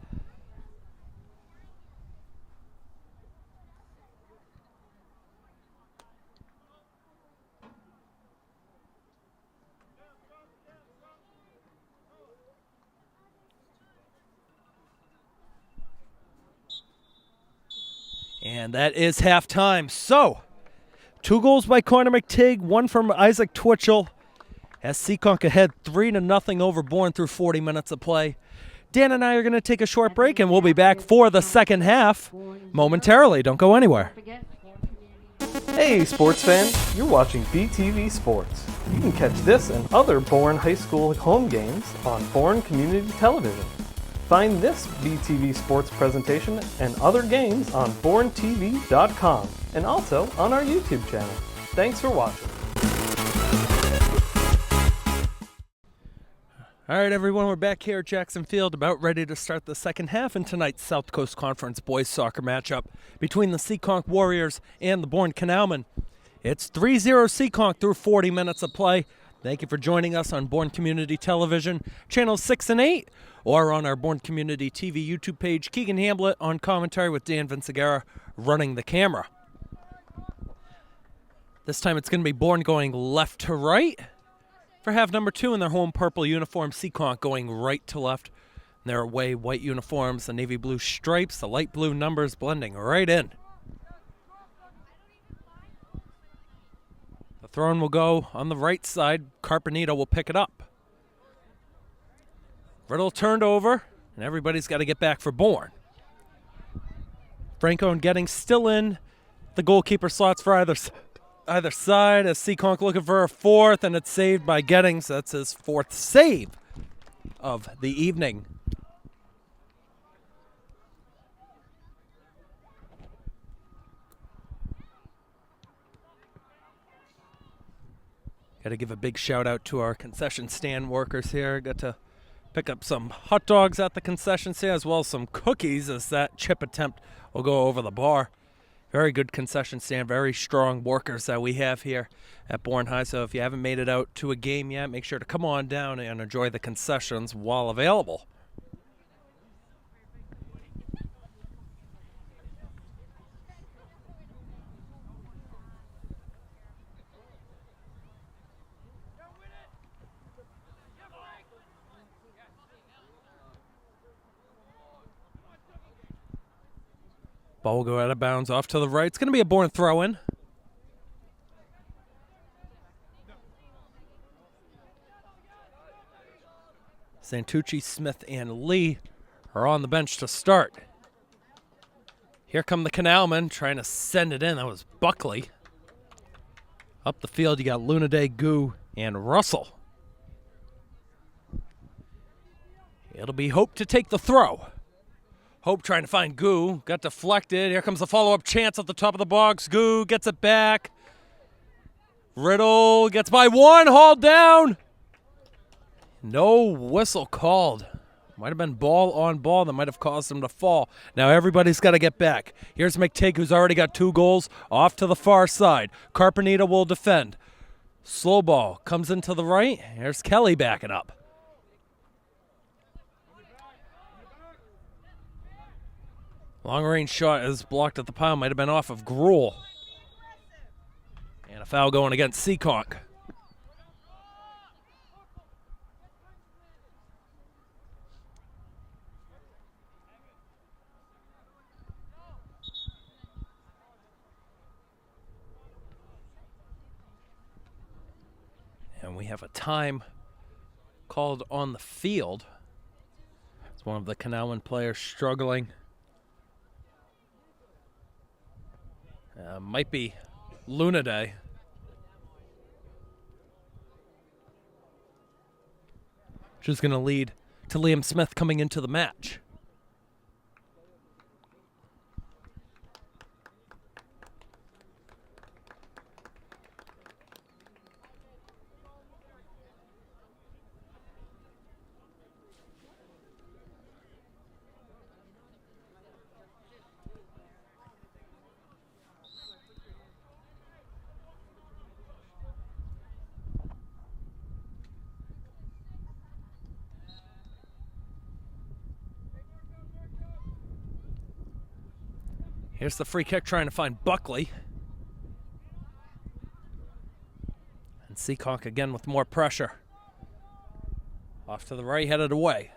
And that is halftime. So, 2 goals by Connor McTigg, 1 from Isaac Twitchell. As Seekonk ahead 3-0 over Bourne through 40 minutes of play. Dan and I are going to take a short break, and we'll be back for the second half momentarily. Don't go anywhere. Hey sports fan, you're watching BTV Sports. You can catch this and other Bourne High School home games on Bourne Community Television. Find this BTV Sports presentation and other games on BourneTV.com and also on our YouTube channel. Thanks for watching. All right, everyone, we're back here at Jackson Field, about ready to start the second half in tonight's South Coast Conference boys soccer matchup between the Seekonk Warriors and the Bourne Canalmen. It's 3-0 Seekonk through 40 minutes of play. Thank you for joining us on Bourne Community Television, channels 6 and 8, or on our Bourne Community TV YouTube page. Keegan Hamblett on commentary with Dan Vincegara running the camera. This time it's going to be Bourne going left to right for half number 2 in their home purple uniform. Seekonk going right to left in their away white uniforms, the navy blue stripes, the light blue numbers blending right in. The throw-in will go on the right side. Carpenito will pick it up. Riddle turned over, and everybody's got to get back for Bourne. Franco and Gettings still in the goalkeeper slots for either side, as Seekonk looking for a fourth, and it's saved by Gettings. That's his 4th save of the evening. Got to give a big shout out to our concession stand workers here. Got to pick up some hot dogs at the concession stand as well as some cookies, as that chip attempt will go over the bar. Very good concession stand, very strong workers that we have here at Bourne High. So if you haven't made it out to a game yet, make sure to come on down and enjoy the concessions while available. Ball will go out of bounds off to the right. It's going to be a Bourne throw-in. Santucci, Smith, and Lee are on the bench to start. Here come the Canalmen trying to send it in. That was Buckley. Up the field, you got Lunaday, Goo, and Russell. It'll be Hope to take the throw. Hope trying to find Goo. Got deflected. Here comes the follow-up chance at the top of the box. Goo gets it back. Riddle gets by one, hauled down. No whistle called. Might have been ball on ball that might have caused him to fall. Now everybody's got to get back. Here's McTigg, who's already got 2 goals, off to the far side. Carpenita will defend. Slow ball comes into the right. Here's Kelly backing up. Long-range shot is blocked at the pile. Might have been off of Gruel. And a foul going against Seekonk. And we have a time called on the field. It's one of the Canalmen players struggling. Might be Lunaday. Which is going to lead to Liam Smith coming into the match. Here's the free kick trying to find Buckley. And Seekonk again with more pressure. Off to the right, headed away.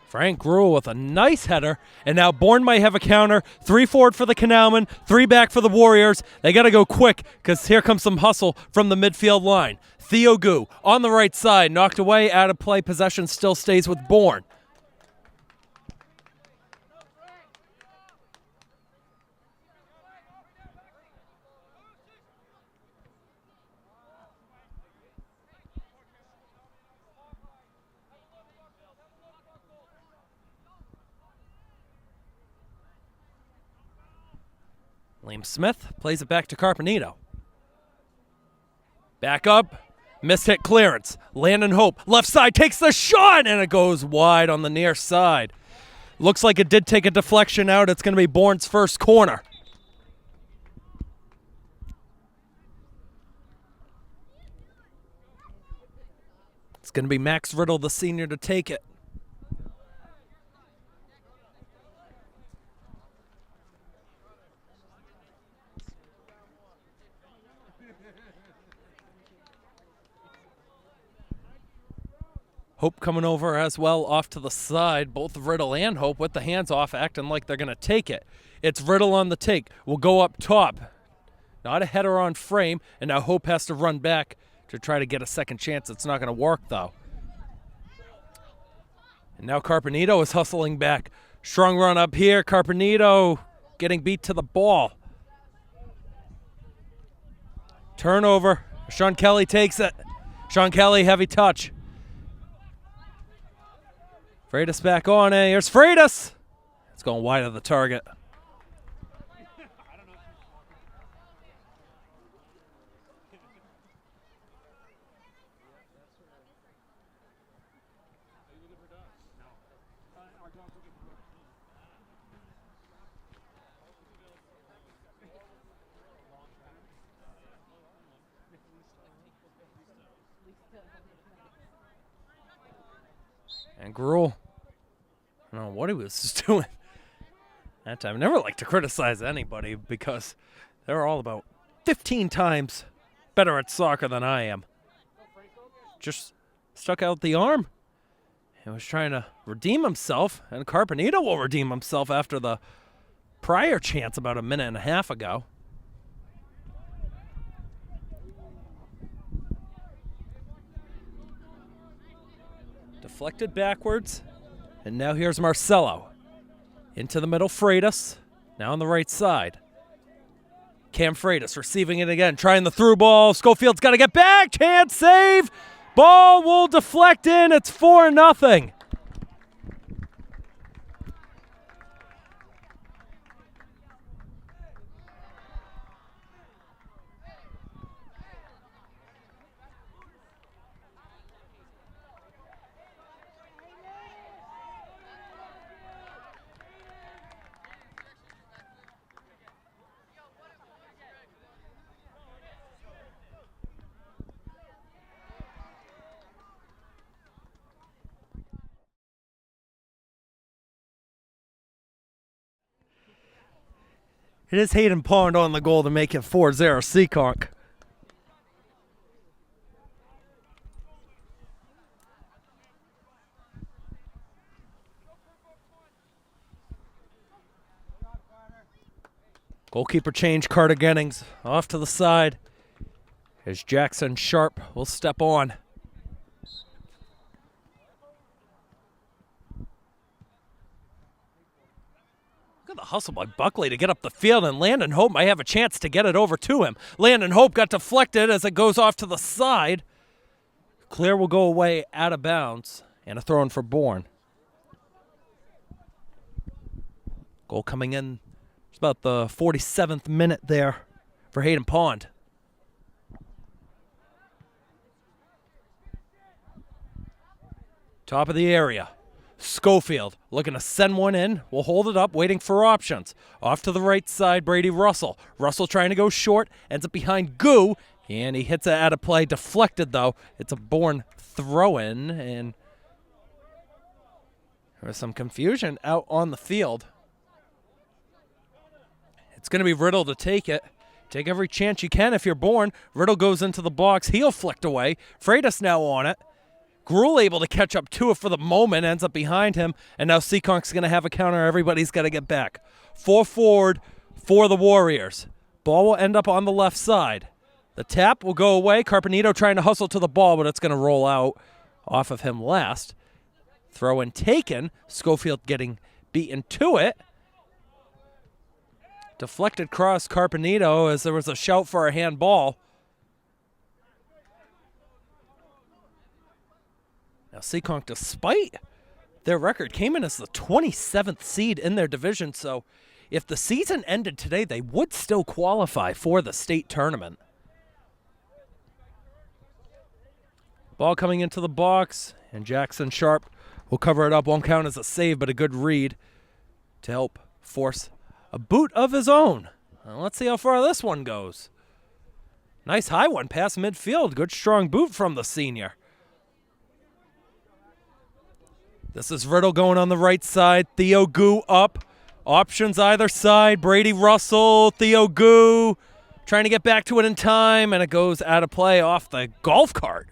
Frank Gruel with a nice header. And now Bourne might have a counter. 3 forward for the Canalmen, 3 back for the Warriors. They got to go quick because here comes some hustle from the midfield line. Theo Goo on the right side, knocked away, out of play. Possession still stays with Bourne. Liam Smith plays it back to Carpenito. Back up. Mishit clearance. Landon Hope. Left side takes the shot, and it goes wide on the near side. Looks like it did take a deflection out. It's going to be Bourne's first corner. It's going to be Max Riddle, the senior, to take it. Hope coming over as well off to the side. Both Riddle and Hope with the hands off, acting like they're going to take it. It's Riddle on the take. Will go up top. Not a header on frame, and now Hope has to run back to try to get a second chance. It's not going to work, though. And now Carpenito is hustling back. Strong run up here. Carpenito getting beat to the ball. Turnover. Sean Kelly takes it. Sean Kelly, heavy touch. Freitas back on it. Here's Freitas. It's going wide of the target. And Gruel, I don't know what he was doing that time. I never like to criticize anybody because they're all about 15 times better at soccer than I am. Just stuck out the arm and was trying to redeem himself, and Carpenito will redeem himself after the prior chance about a minute and a half ago. Deflected backwards, and now here's Marcelo. Into the middle, Freitas, now on the right side. Cam Freitas receiving it again, trying the through ball. Schofield's got to get back, can't save. Ball will deflect in, it's 4-0. It is Hayden Pond on the goal to make it 4-0 Seekonk. Goalkeeper change, Carter Gennings off to the side as Jackson Sharp will step on. Look at the hustle by Buckley to get up the field, and Landon Hope might have a chance to get it over to him. Landon Hope got deflected as it goes off to the side. Clear will go away out of bounds, and a throw in for Bourne. Goal coming in. It's about the 47th minute there for Hayden Pond. Top of the area. Schofield looking to send one in. We'll hold it up, waiting for options. Off to the right side, Brady Russell. Russell trying to go short, ends up behind Goo, and he hits it out of play. Deflected, though. It's a Bourne throw-in, and there was some confusion out on the field. It's going to be Riddle to take it. Take every chance you can if you're Bourne. Riddle goes into the box. Heel flicked away. Freitas now on it. Gruel able to catch up to it for the moment, ends up behind him, and now Seekonk's going to have a counter. Everybody's got to get back. 4 forward for the Warriors. Ball will end up on the left side. The tap will go away. Carpenito trying to hustle to the ball, but it's going to roll out off of him last. Throw in taken. Schofield getting beaten to it. Deflected cross Carpenito as there was a shout for a handball. Now Seekonk, despite their record, came in as the 27th seed in their division, so if the season ended today, they would still qualify for the state tournament. Ball coming into the box, and Jackson Sharp will cover it up. Won't count as a save, but a good read to help force a boot of his own. Well, let's see how far this one goes. Nice high one past midfield. Good strong boot from the senior. This is Riddle going on the right side. Theo Goo up. Options either side. Brady Russell, Theo Goo trying to get back to it in time, and it goes out of play off the golf cart.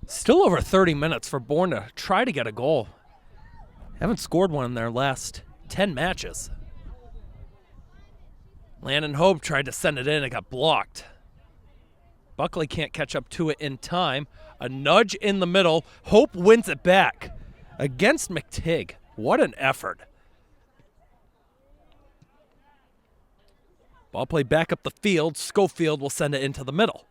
Still over 30 minutes for Bourne to try to get a goal. Haven't scored one in their last 10 matches. Landon Hope tried to send it in. It got blocked. Buckley can't catch up to it in time. A nudge in the middle. Hope wins it back against McTigg. What an effort. Ball play back up the field. Schofield will send it into the middle.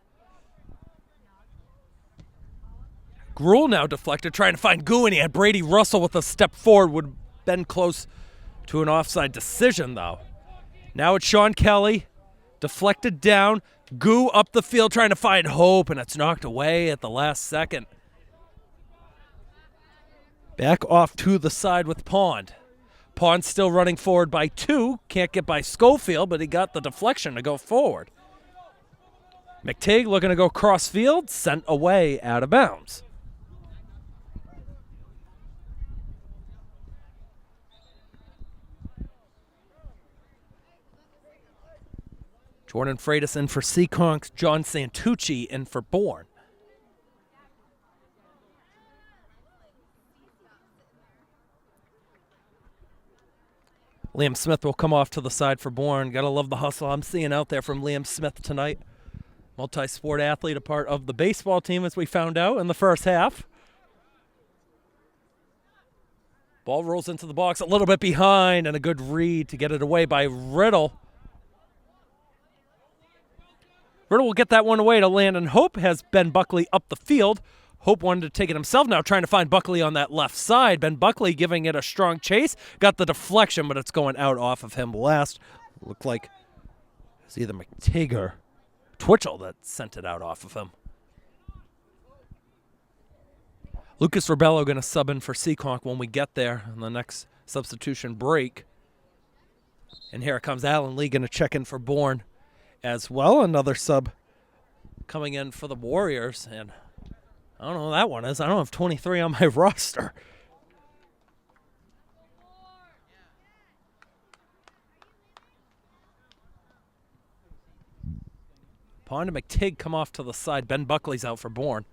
Gruel now deflected, trying to find Goo, and he had Brady Russell with a step forward. Would have been close to an offside decision, though. Now it's Sean Kelly. Deflected down. Goo up the field trying to find Hope, and it's knocked away at the last second. Back off to the side with Pond. Pond still running forward by 2. Can't get by Schofield, but he got the deflection to go forward. McTigg looking to go cross field, sent away out of bounds. Jordan Freitas in for Seekonk, John Santucci in for Bourne. Liam Smith will come off to the side for Bourne. Gotta love the hustle I'm seeing out there from Liam Smith tonight. Multi-sport athlete, a part of the baseball team, as we found out in the first half. Ball rolls into the box a little bit behind, and a good read to get it away by Riddle. Riddle will get that one away to Landon Hope. Has Ben Buckley up the field. Hope wanted to take it himself now, trying to find Buckley on that left side. Ben Buckley giving it a strong chase. Got the deflection, but it's going out off of him last. Looked like it's either McTigg or Twitchell that sent it out off of him. Lucas Rebello going to sub in for Seekonk when we get there on the next substitution break. And here it comes Alan Lee going to check in for Bourne as well. Another sub coming in for the Warriors. And I don't know who that one is. I don't have 23 on my roster. Pond and McTigg come off to the side. Ben Buckley's out for Bourne.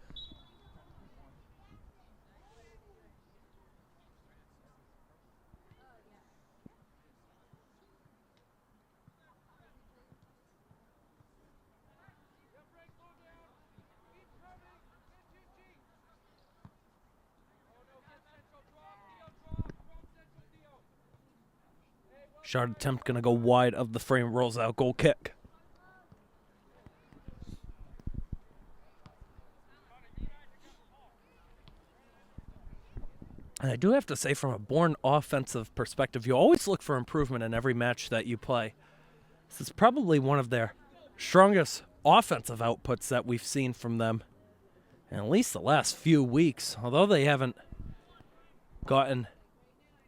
Shot attempt going to go wide of the frame, rolls out, goal kick. And I do have to say, from a Bourne offensive perspective, you always look for improvement in every match that you play. This is probably one of their strongest offensive outputs that we've seen from them in at least the last few weeks. Although they haven't gotten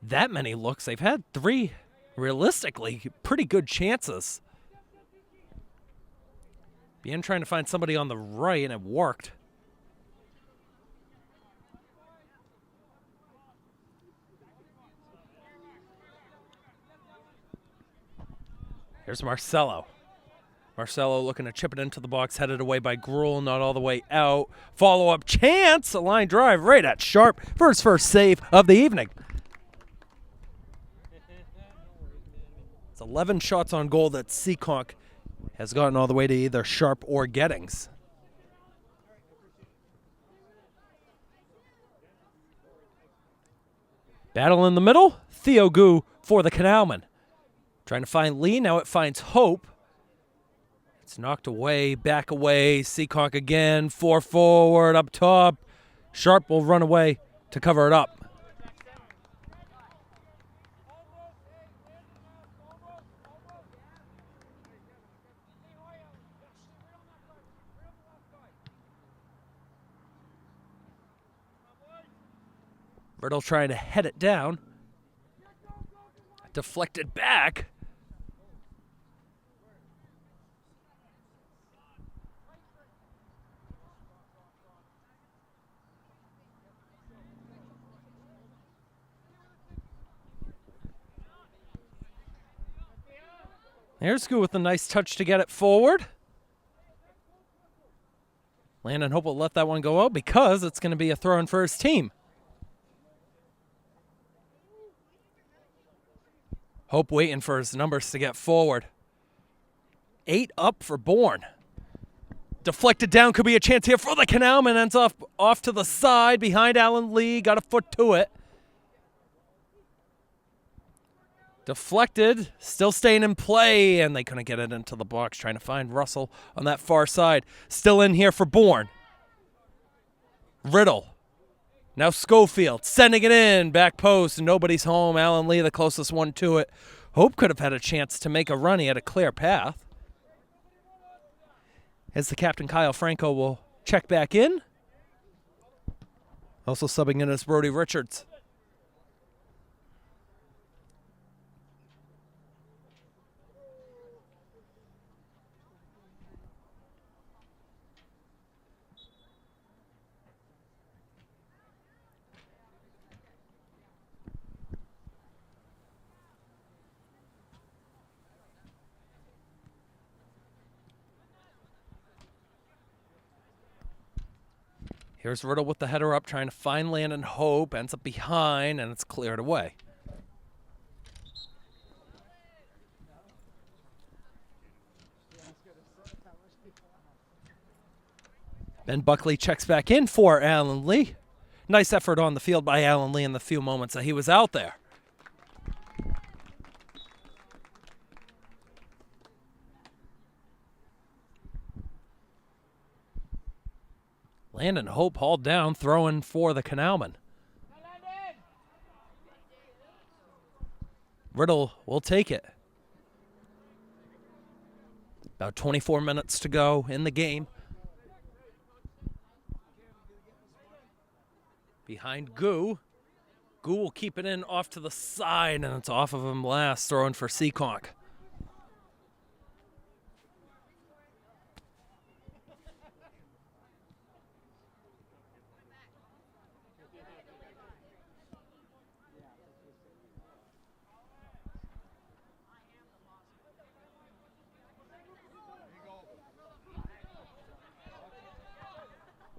that many looks, they've had 3 realistically pretty good chances. Bien trying to find somebody on the right, and it worked. Here's Marcelo. Marcelo looking to chip it into the box, headed away by Gruel, not all the way out. Follow-up chance, a line drive right at Sharp for his first save of the evening. It's 11 shots on goal that Seekonk has gotten all the way to either Sharp or Gettings. Battle in the middle, Theo Gu for the Canalmen. Trying to find Lee, now it finds Hope. It's knocked away, back away, Seekonk again, 4 forward, up top. Sharp will run away to cover it up. Riddle trying to head it down. Deflected back. There's Scoot with a nice touch to get it forward. Landon Hope will let that one go out because it's going to be a throw-in for his team. Hope waiting for his numbers to get forward. 8 up for Bourne. Deflected down, could be a chance here for the Canalmen. Ends off to the side behind Alan Lee. Got a foot to it. Deflected, still staying in play, and they couldn't get it into the box. Trying to find Russell on that far side. Still in here for Bourne. Riddle. Now Schofield sending it in, back post, nobody's home. Alan Lee the closest one to it. Hope could have had a chance to make a run. He had a clear path. As the captain Kyle Franco will check back in. Also subbing in is Brody Richards. Here's Riddle with the header up, trying to find Landon Hope. Ends up behind, and it's cleared away. Ben Buckley checks back in for Alan Lee. Nice effort on the field by Alan Lee in the few moments that he was out there. Landon Hope hauled down, throwing for the Canalmen. Riddle will take it. About 24 minutes to go in the game. Behind Goo. Goo will keep it in off to the side, and it's off of him last, throwing for Seekonk.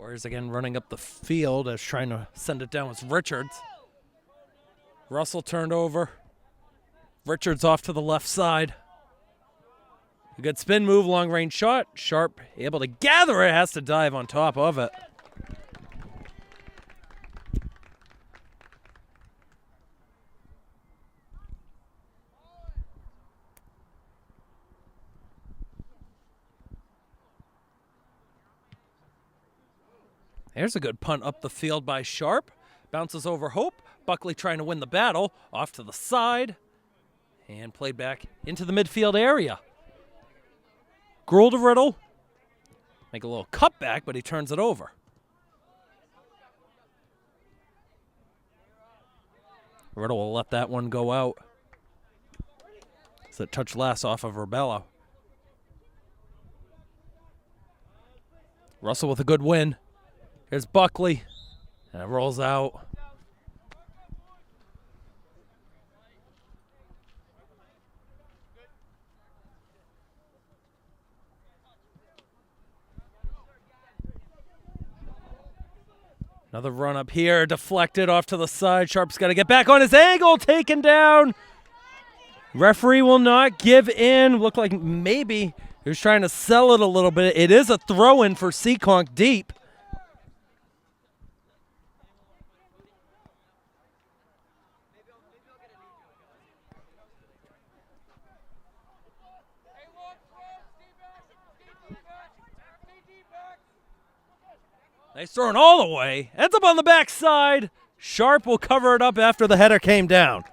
Warriors again running up the field as trying to send it down with Richards. Russell turned over. Richards off to the left side. A good spin move, long range shot. Sharp able to gather it, has to dive on top of it. There's a good punt up the field by Sharp. Bounces over Hope. Buckley trying to win the battle. Off to the side. And played back into the midfield area. Gruel to Riddle. Make a little cutback, but he turns it over. Riddle will let that one go out. So it touched last off of Rebello. Russell with a good win. Here's Buckley, and it rolls out. Another run up here, deflected off to the side. Sharp's got to get back on his angle, taken down. Referee will not give in. Looked like maybe he was trying to sell it a little bit. It is a throw-in for Seekonk deep. Nice throwing all the way. Ends up on the backside. Sharp will cover it up after the header came down.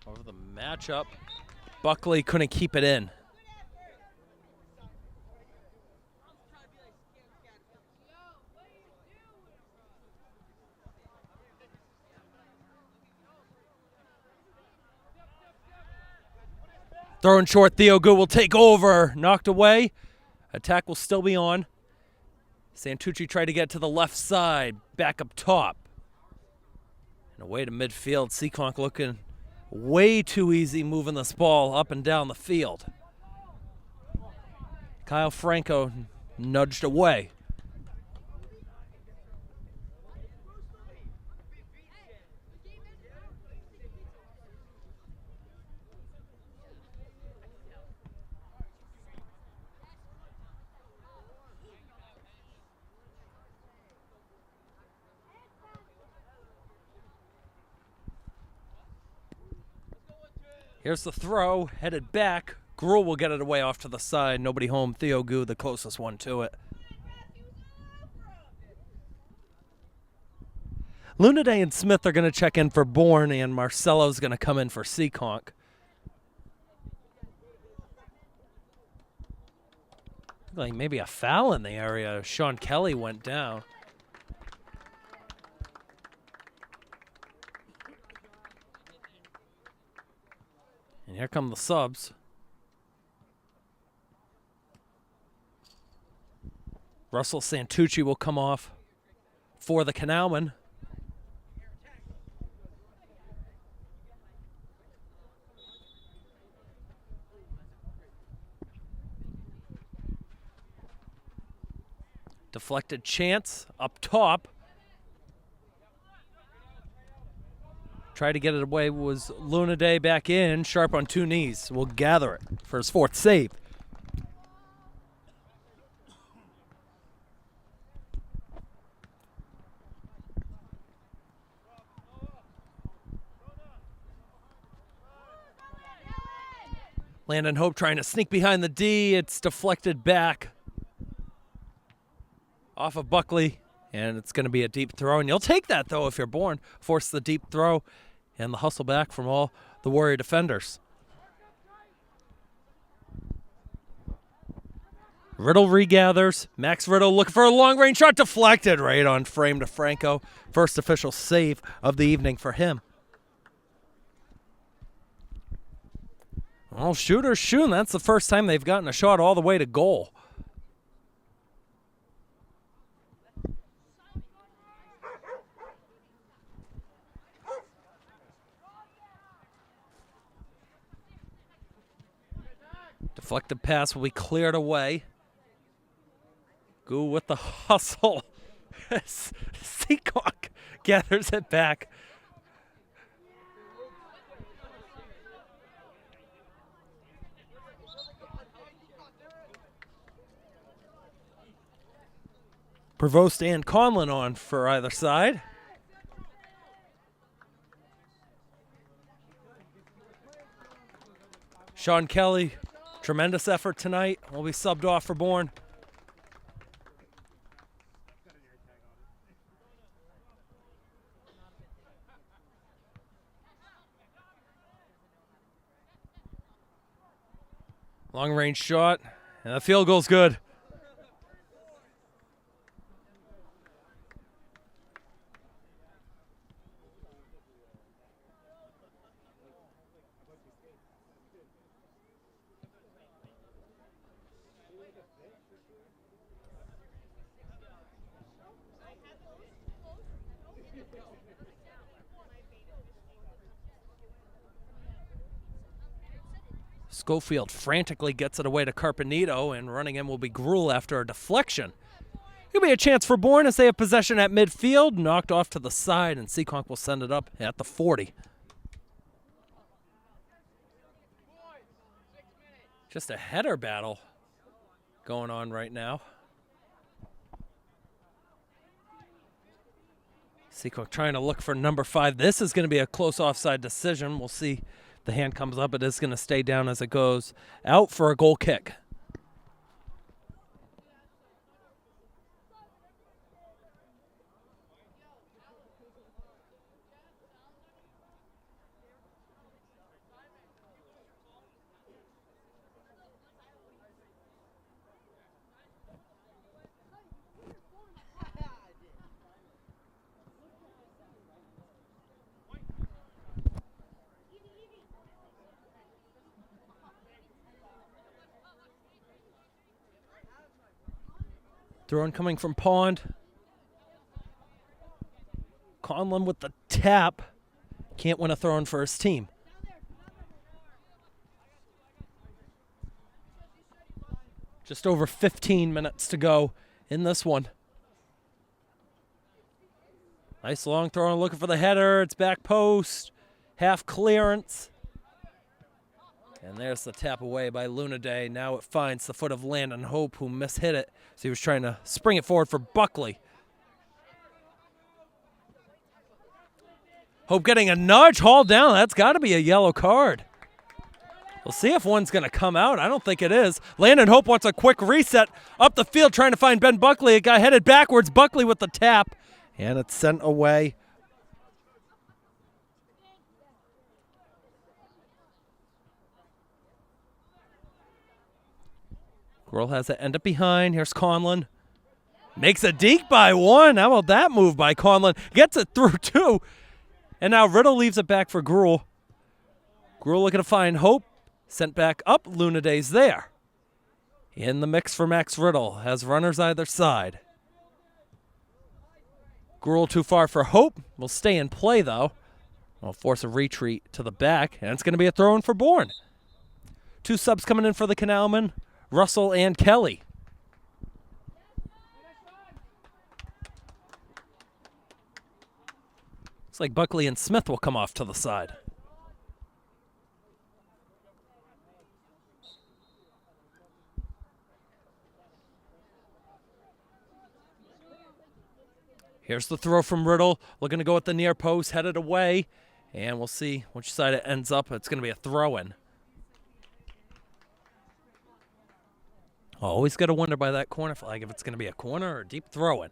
Over the matchup, Buckley couldn't keep it in. Throwing short, Theo Good will take over. Knocked away. Attack will still be on. Santucci tried to get to the left side. Back up top. And away to midfield. Seekonk looking way too easy moving this ball up and down the field. Kyle Franco nudged away. Here's the throw, headed back. Gruel will get it away off to the side. Nobody home. Theo Gu, the closest one to it. Lunaday and Smith are going to check in for Bourne, and Marcelo's going to come in for Seekonk. Like maybe a foul in the area. Sean Kelly went down. And here come the subs. Russell Santucci will come off for the Canalmen. Deflected chance up top. Tried to get it away was Lunaday back in. Sharp on two knees. Will gather it for his fourth save. Landon Hope trying to sneak behind the D. It's deflected back off of Buckley, and it's going to be a deep throw. And you'll take that, though, if you're Bourne. Force the deep throw and the hustle back from all the Warrior defenders. Riddle regathers. Max Riddle looking for a long-range shot. Deflected right on frame to Franco. First official save of the evening for him. Well, shooter's shooting. That's the first time they've gotten a shot all the way to goal. Deflected pass will be cleared away. Goo with the hustle. Seekonk gathers it back. Prevost and Conlon on for either side. Sean Kelly, tremendous effort tonight. Will be subbed off for Bourne. Long range shot, and the field goal's good. Schofield frantically gets it away to Carpenito, and running in will be Gruel after a deflection. It'll be a chance for Bourne as they have possession at midfield, knocked off to the side, and Seekonk will send it up at the 40. Just a header battle going on right now. Seekonk trying to look for number 5. This is going to be a close offside decision. We'll see. The hand comes up. It is going to stay down as it goes out for a goal kick. Throw in coming from Pond. Conlon with the tap. Can't win a throw in for his team. Just over 15 minutes to go in this one. Nice long throw in, looking for the header. It's back post. Half clearance. And there's the tap away by Lunaday. Now it finds the foot of Landon Hope, who mishit it. So he was trying to spring it forward for Buckley. Hope getting a nudge, hauled down. That's got to be a yellow card. We'll see if one's going to come out. I don't think it is. Landon Hope wants a quick reset up the field, trying to find Ben Buckley. It got headed backwards. Buckley with the tap, and it's sent away. Girl has it end up behind. Here's Conlon. Makes a deke by one. How about that move by Conlon? Gets it through two. And now Riddle leaves it back for Gruel. Gruel looking to find Hope. Sent back up. Lunaday's there. In the mix for Max Riddle. Has runners either side. Gruel too far for Hope. Will stay in play, though. Will force a retreat to the back. And it's going to be a throw-in for Bourne. Two subs coming in for the Canalmen. Russell and Kelly. Looks like Buckley and Smith will come off to the side. Here's the throw from Riddle. Looking to go at the near post, headed away. And we'll see which side it ends up. It's going to be a throw-in. Always got to wonder by that corner flag if it's going to be a corner or a deep throw-in.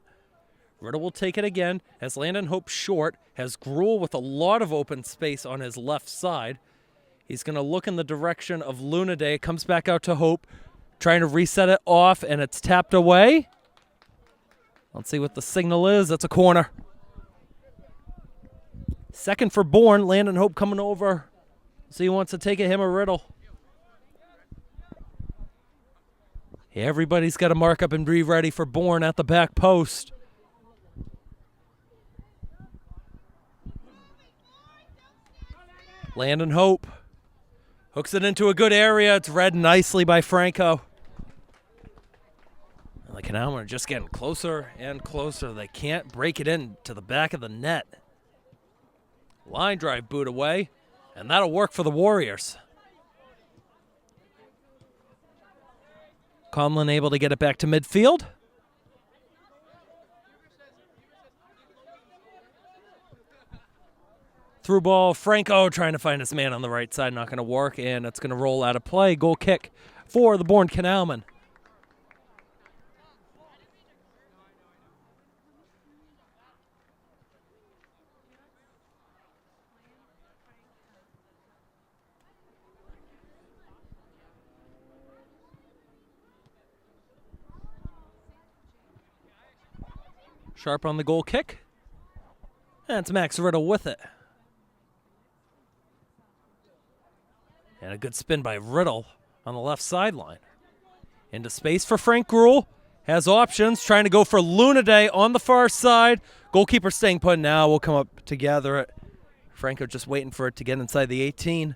Riddle will take it again. Has Landon Hope short. Has Gruel with a lot of open space on his left side. He's going to look in the direction of Lunaday. Comes back out to Hope. Trying to reset it off, and it's tapped away. Let's see what the signal is. That's a corner. Second for Bourne. Landon Hope coming over. See who wants to take it, him or Riddle. Everybody's got to mark up and be ready for Bourne at the back post. Landon Hope hooks it into a good area. It's read nicely by Franco. And the Canalmen are just getting closer and closer. They can't break it into the back of the net. Line drive boot away, and that'll work for the Warriors. Conlon able to get it back to midfield. Through ball, Franco trying to find his man on the right side, not going to work, and it's going to roll out of play. Goal kick for the Bourne Canalmen. Sharp on the goal kick. And it's Max Riddle with it. And a good spin by Riddle on the left sideline. Into space for Frank Gruel. Has options, trying to go for Lunaday on the far side. Goalkeeper staying put now. We'll come up to gather it. Franco just waiting for it to get inside the 18.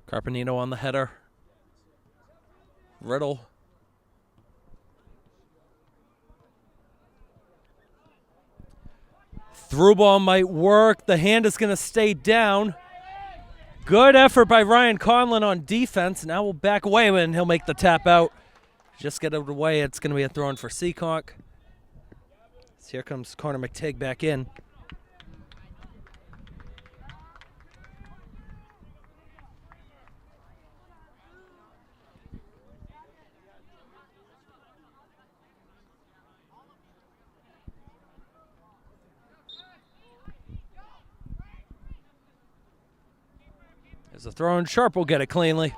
Carpenino on the header. Riddle. Through ball might work. The hand is going to stay down. Good effort by Ryan Conlon on defense. Now we'll back away and he'll make the tap out. Just get out of the way. It's going to be a throw in for Seekonk. So here comes Connor McTigg back in. As a throw in, Sharp will get it cleanly.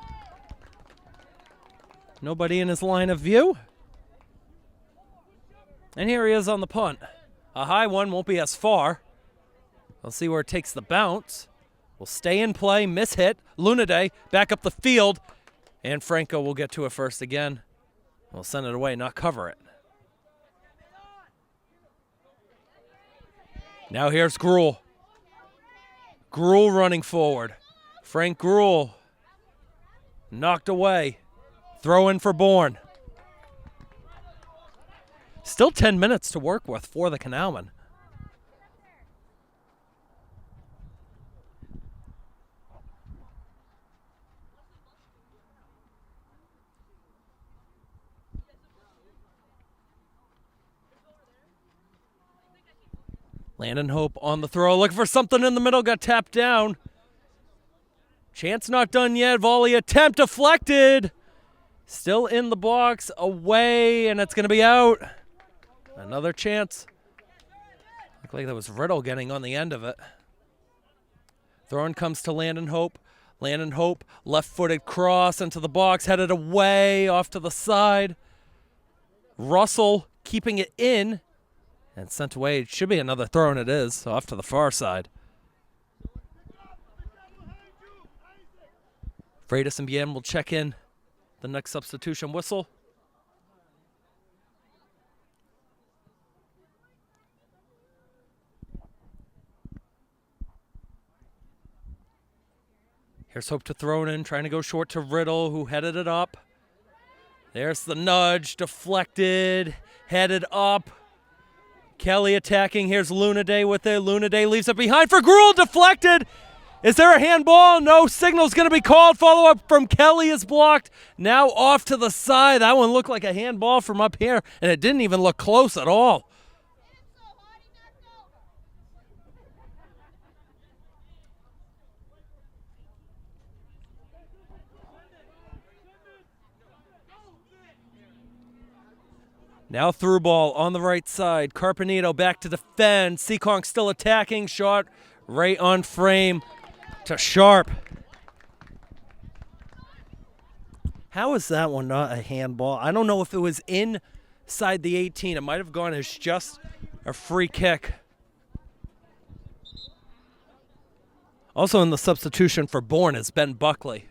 Nobody in his line of view. And here he is on the punt. A high one, won't be as far. We'll see where it takes the bounce. Will stay in play, miss hit. Lunaday back up the field. And Franco will get to it first again. We'll send it away, not cover it. Now here's Gruel. Gruel running forward. Frank Gruel knocked away. Throw in for Bourne. Still 10 minutes to work with for the Canalmen. Landon Hope on the throw, looking for something in the middle, got tapped down. Chance not done yet. Volley attempt deflected. Still in the box, away, and it's going to be out. Another chance. Looked like that was Riddle getting on the end of it. Throw-in comes to Landon Hope. Landon Hope, left-footed cross into the box, headed away, off to the side. Russell keeping it in and sent away. It should be another throw-in, it is, off to the far side. Freitas and Bien will check in the next substitution whistle. Here's Hope to throw it in, trying to go short to Riddle, who headed it up. There's the nudge, deflected, headed up. Kelly attacking. Here's Lunaday with it. Lunaday leaves it behind for Gruel, deflected. Is there a handball? No, signal's going to be called. Follow-up from Kelly is blocked. Now off to the side. That one looked like a handball from up here, and it didn't even look close at all. Now through ball on the right side. Carpenito back to defend. Seekonk still attacking. Shot right on frame to Sharp. How is that one not a handball? I don't know if it was inside the 18. It might have gone as just a free kick. Also in the substitution for Bourne is Ben Buckley.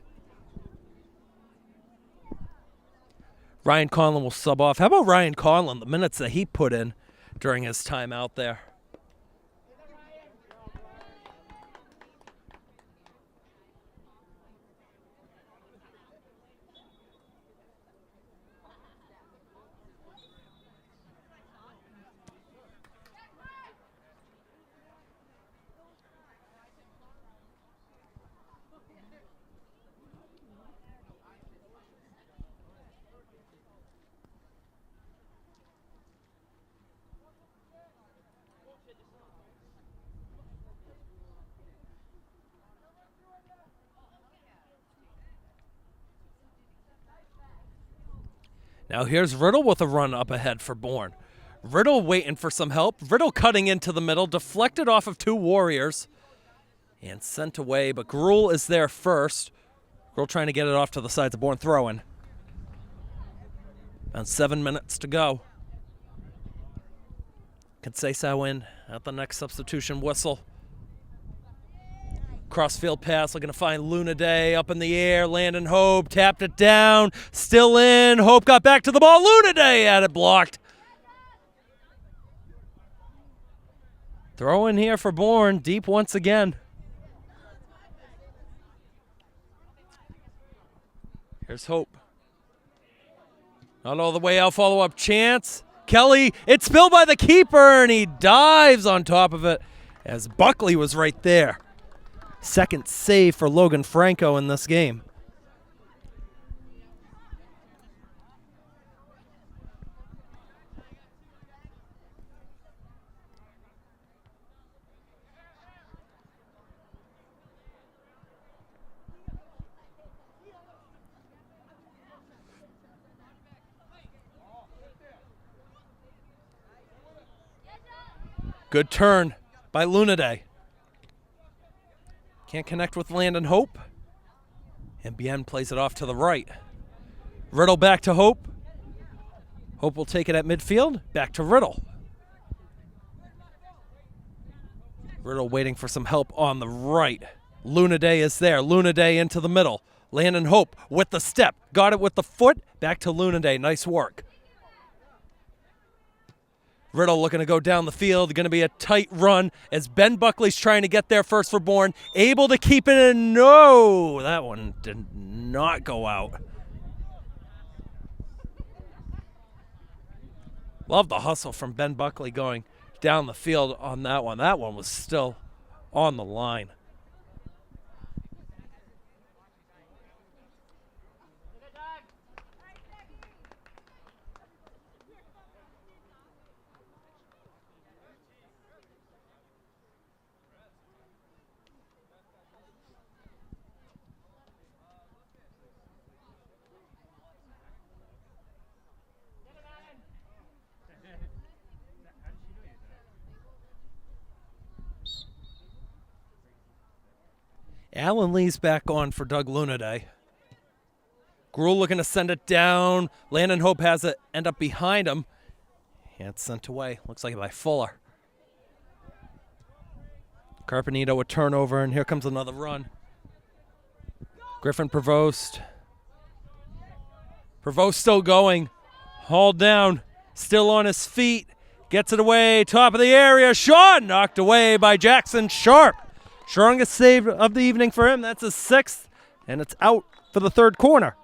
Ryan Conlon will sub off. How about Ryan Conlon, the minutes that he put in during his time out there? Now here's Riddle with a run up ahead for Bourne. Riddle waiting for some help. Riddle cutting into the middle, deflected off of two Warriors and sent away, but Gruel is there first. Gruel trying to get it off to the sides of Bourne, throwing. About 7 minutes to go. Conceição in at the next substitution whistle. Crossfield pass, looking to find Lunaday up in the air. Landon Hope tapped it down, still in. Hope got back to the ball. Lunaday had it blocked. Throw in here for Bourne, deep once again. Here's Hope. Not all the way out, follow-up chance. Kelly, it's spilled by the keeper, and he dives on top of it as Buckley was right there. Second save for Logan Franco in this game. Good turn by Lunaday. Can't connect with Landon Hope. And Bien plays it off to the right. Riddle back to Hope. Hope will take it at midfield. Back to Riddle. Riddle waiting for some help on the right. Lunaday is there. Lunaday into the middle. Landon Hope with the step. Got it with the foot. Back to Lunaday. Nice work. Riddle looking to go down the field. Going to be a tight run as Ben Buckley's trying to get there first for Bourne. Able to keep it in. No, that one did not go out. Love the hustle from Ben Buckley going down the field on that one. That one was still on the line. Alan Lee's back on for Doug Lunaday. Gruel looking to send it down. Landon Hope has it end up behind him. And it's sent away. Looks like by Fuller. Carpenito a turnover, and here comes another run. Griffin Prevost. Prevost still going. Hauled down. Still on his feet. Gets it away. Top of the area. Sean knocked away by Jackson Sharp. Strongest save of the evening for him. That's his 6th and it's out for the third corner.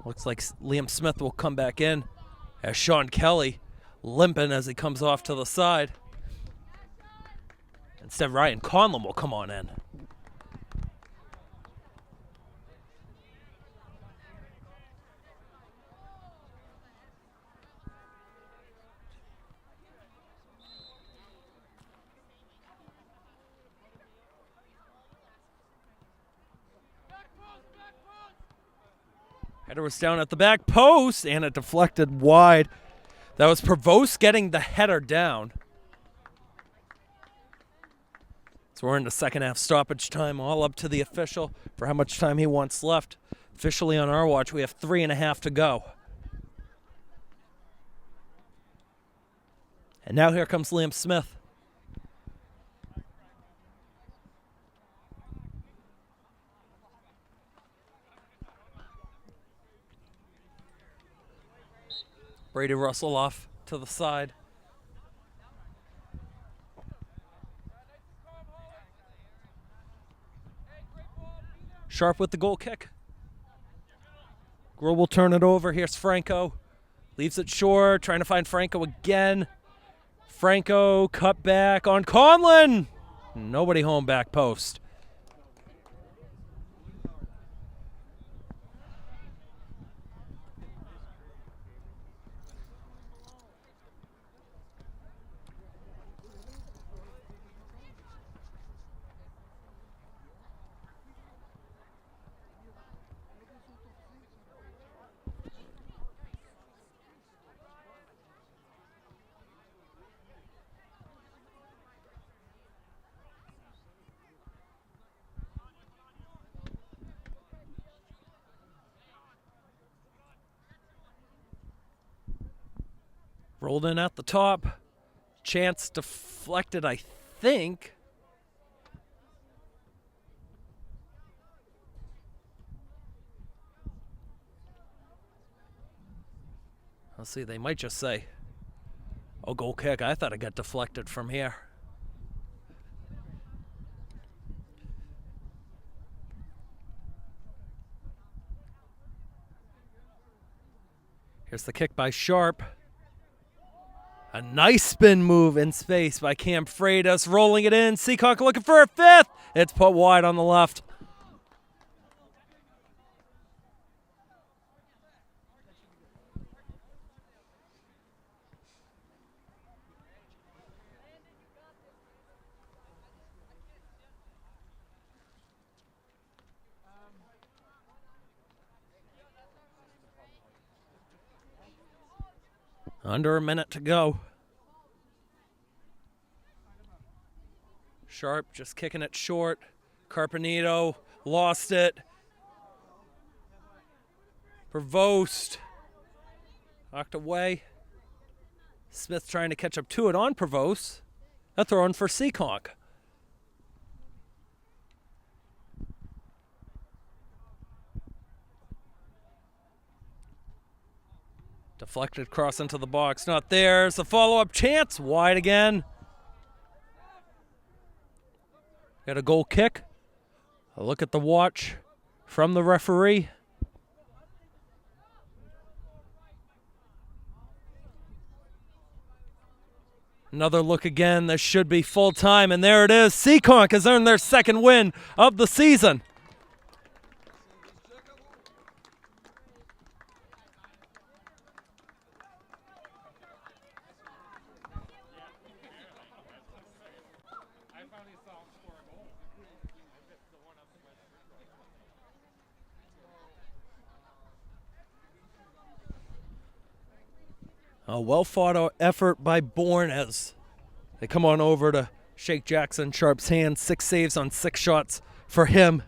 Looks like Liam Smith will come back in as Sean Kelly limping as he comes off to the side. Instead, Ryan Conlon will come on in. Header was down at the back post, and it deflected wide. That was Prevost getting the header down. So we're in the second half stoppage time, all up to the official for how much time he wants left. Officially on our watch, we have 3.5 to go. And now here comes Liam Smith. Brady Russell off to the side. Sharp with the goal kick. Grohl will turn it over. Here's Franco. Leaves it short, trying to find Franco again. Franco cut back on Conlon. Nobody home, back post. Rolled in at the top. Chance deflected, I think. Let's see, they might just say, oh, goal kick. I thought it got deflected from here. Here's the kick by Sharp. A nice spin move in space by Cam Freitas, rolling it in. Seekonk looking for a fifth. It's put wide on the left. Under a minute to go. Sharp just kicking it short. Carpenito lost it. Prevost knocked away. Smith trying to catch up to it on Prevost. A throw in for Seekonk. Deflected cross into the box. Not there. It's a follow-up chance. Wide again. Got a goal kick. A look at the watch from the referee. Another look again. This should be full time, and there it is. Seekonk has earned their second win of the season. A well-fought effort by Bourne as they come on over to shake Jackson Sharp's hand. 6 saves on 6 shots for him.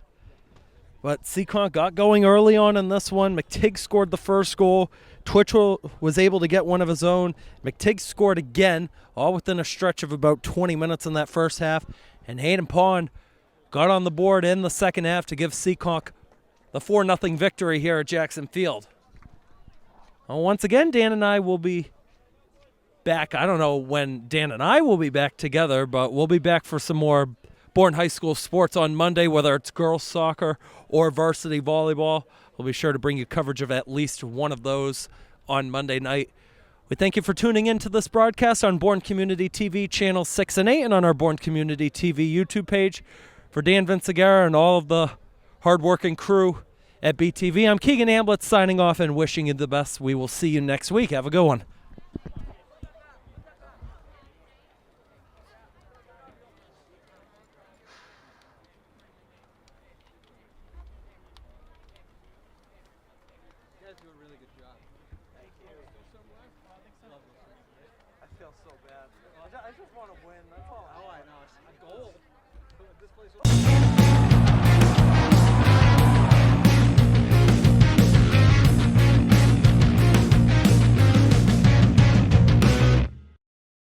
But Seekonk got going early on in this one. McTigg scored the first goal. Twitchell was able to get one of his own. McTigg scored again, all within a stretch of about 20 minutes in that first half. And Hayden Pond got on the board in the second half to give Seekonk the 4-0 victory here at Jackson Field. Well, once again, Dan and I will be back. I don't know when Dan and I will be back together, but we'll be back for some more Bourne High School sports on Monday, whether it's girls soccer or varsity volleyball. We'll be sure to bring you coverage of at least one of those on Monday night. We thank you for tuning in to this broadcast on Bourne Community TV Channel 6 and 8 and on our Bourne Community TV YouTube page. For Dan Vincegara and all of the hardworking crew at BTV, I'm Keegan Amblett signing off and wishing you the best. We will see you next week. Have a good one. You guys do a really good job. Thank you. I feel so bad. I just want to win. That's all. Oh, I know. It's a goal. This place was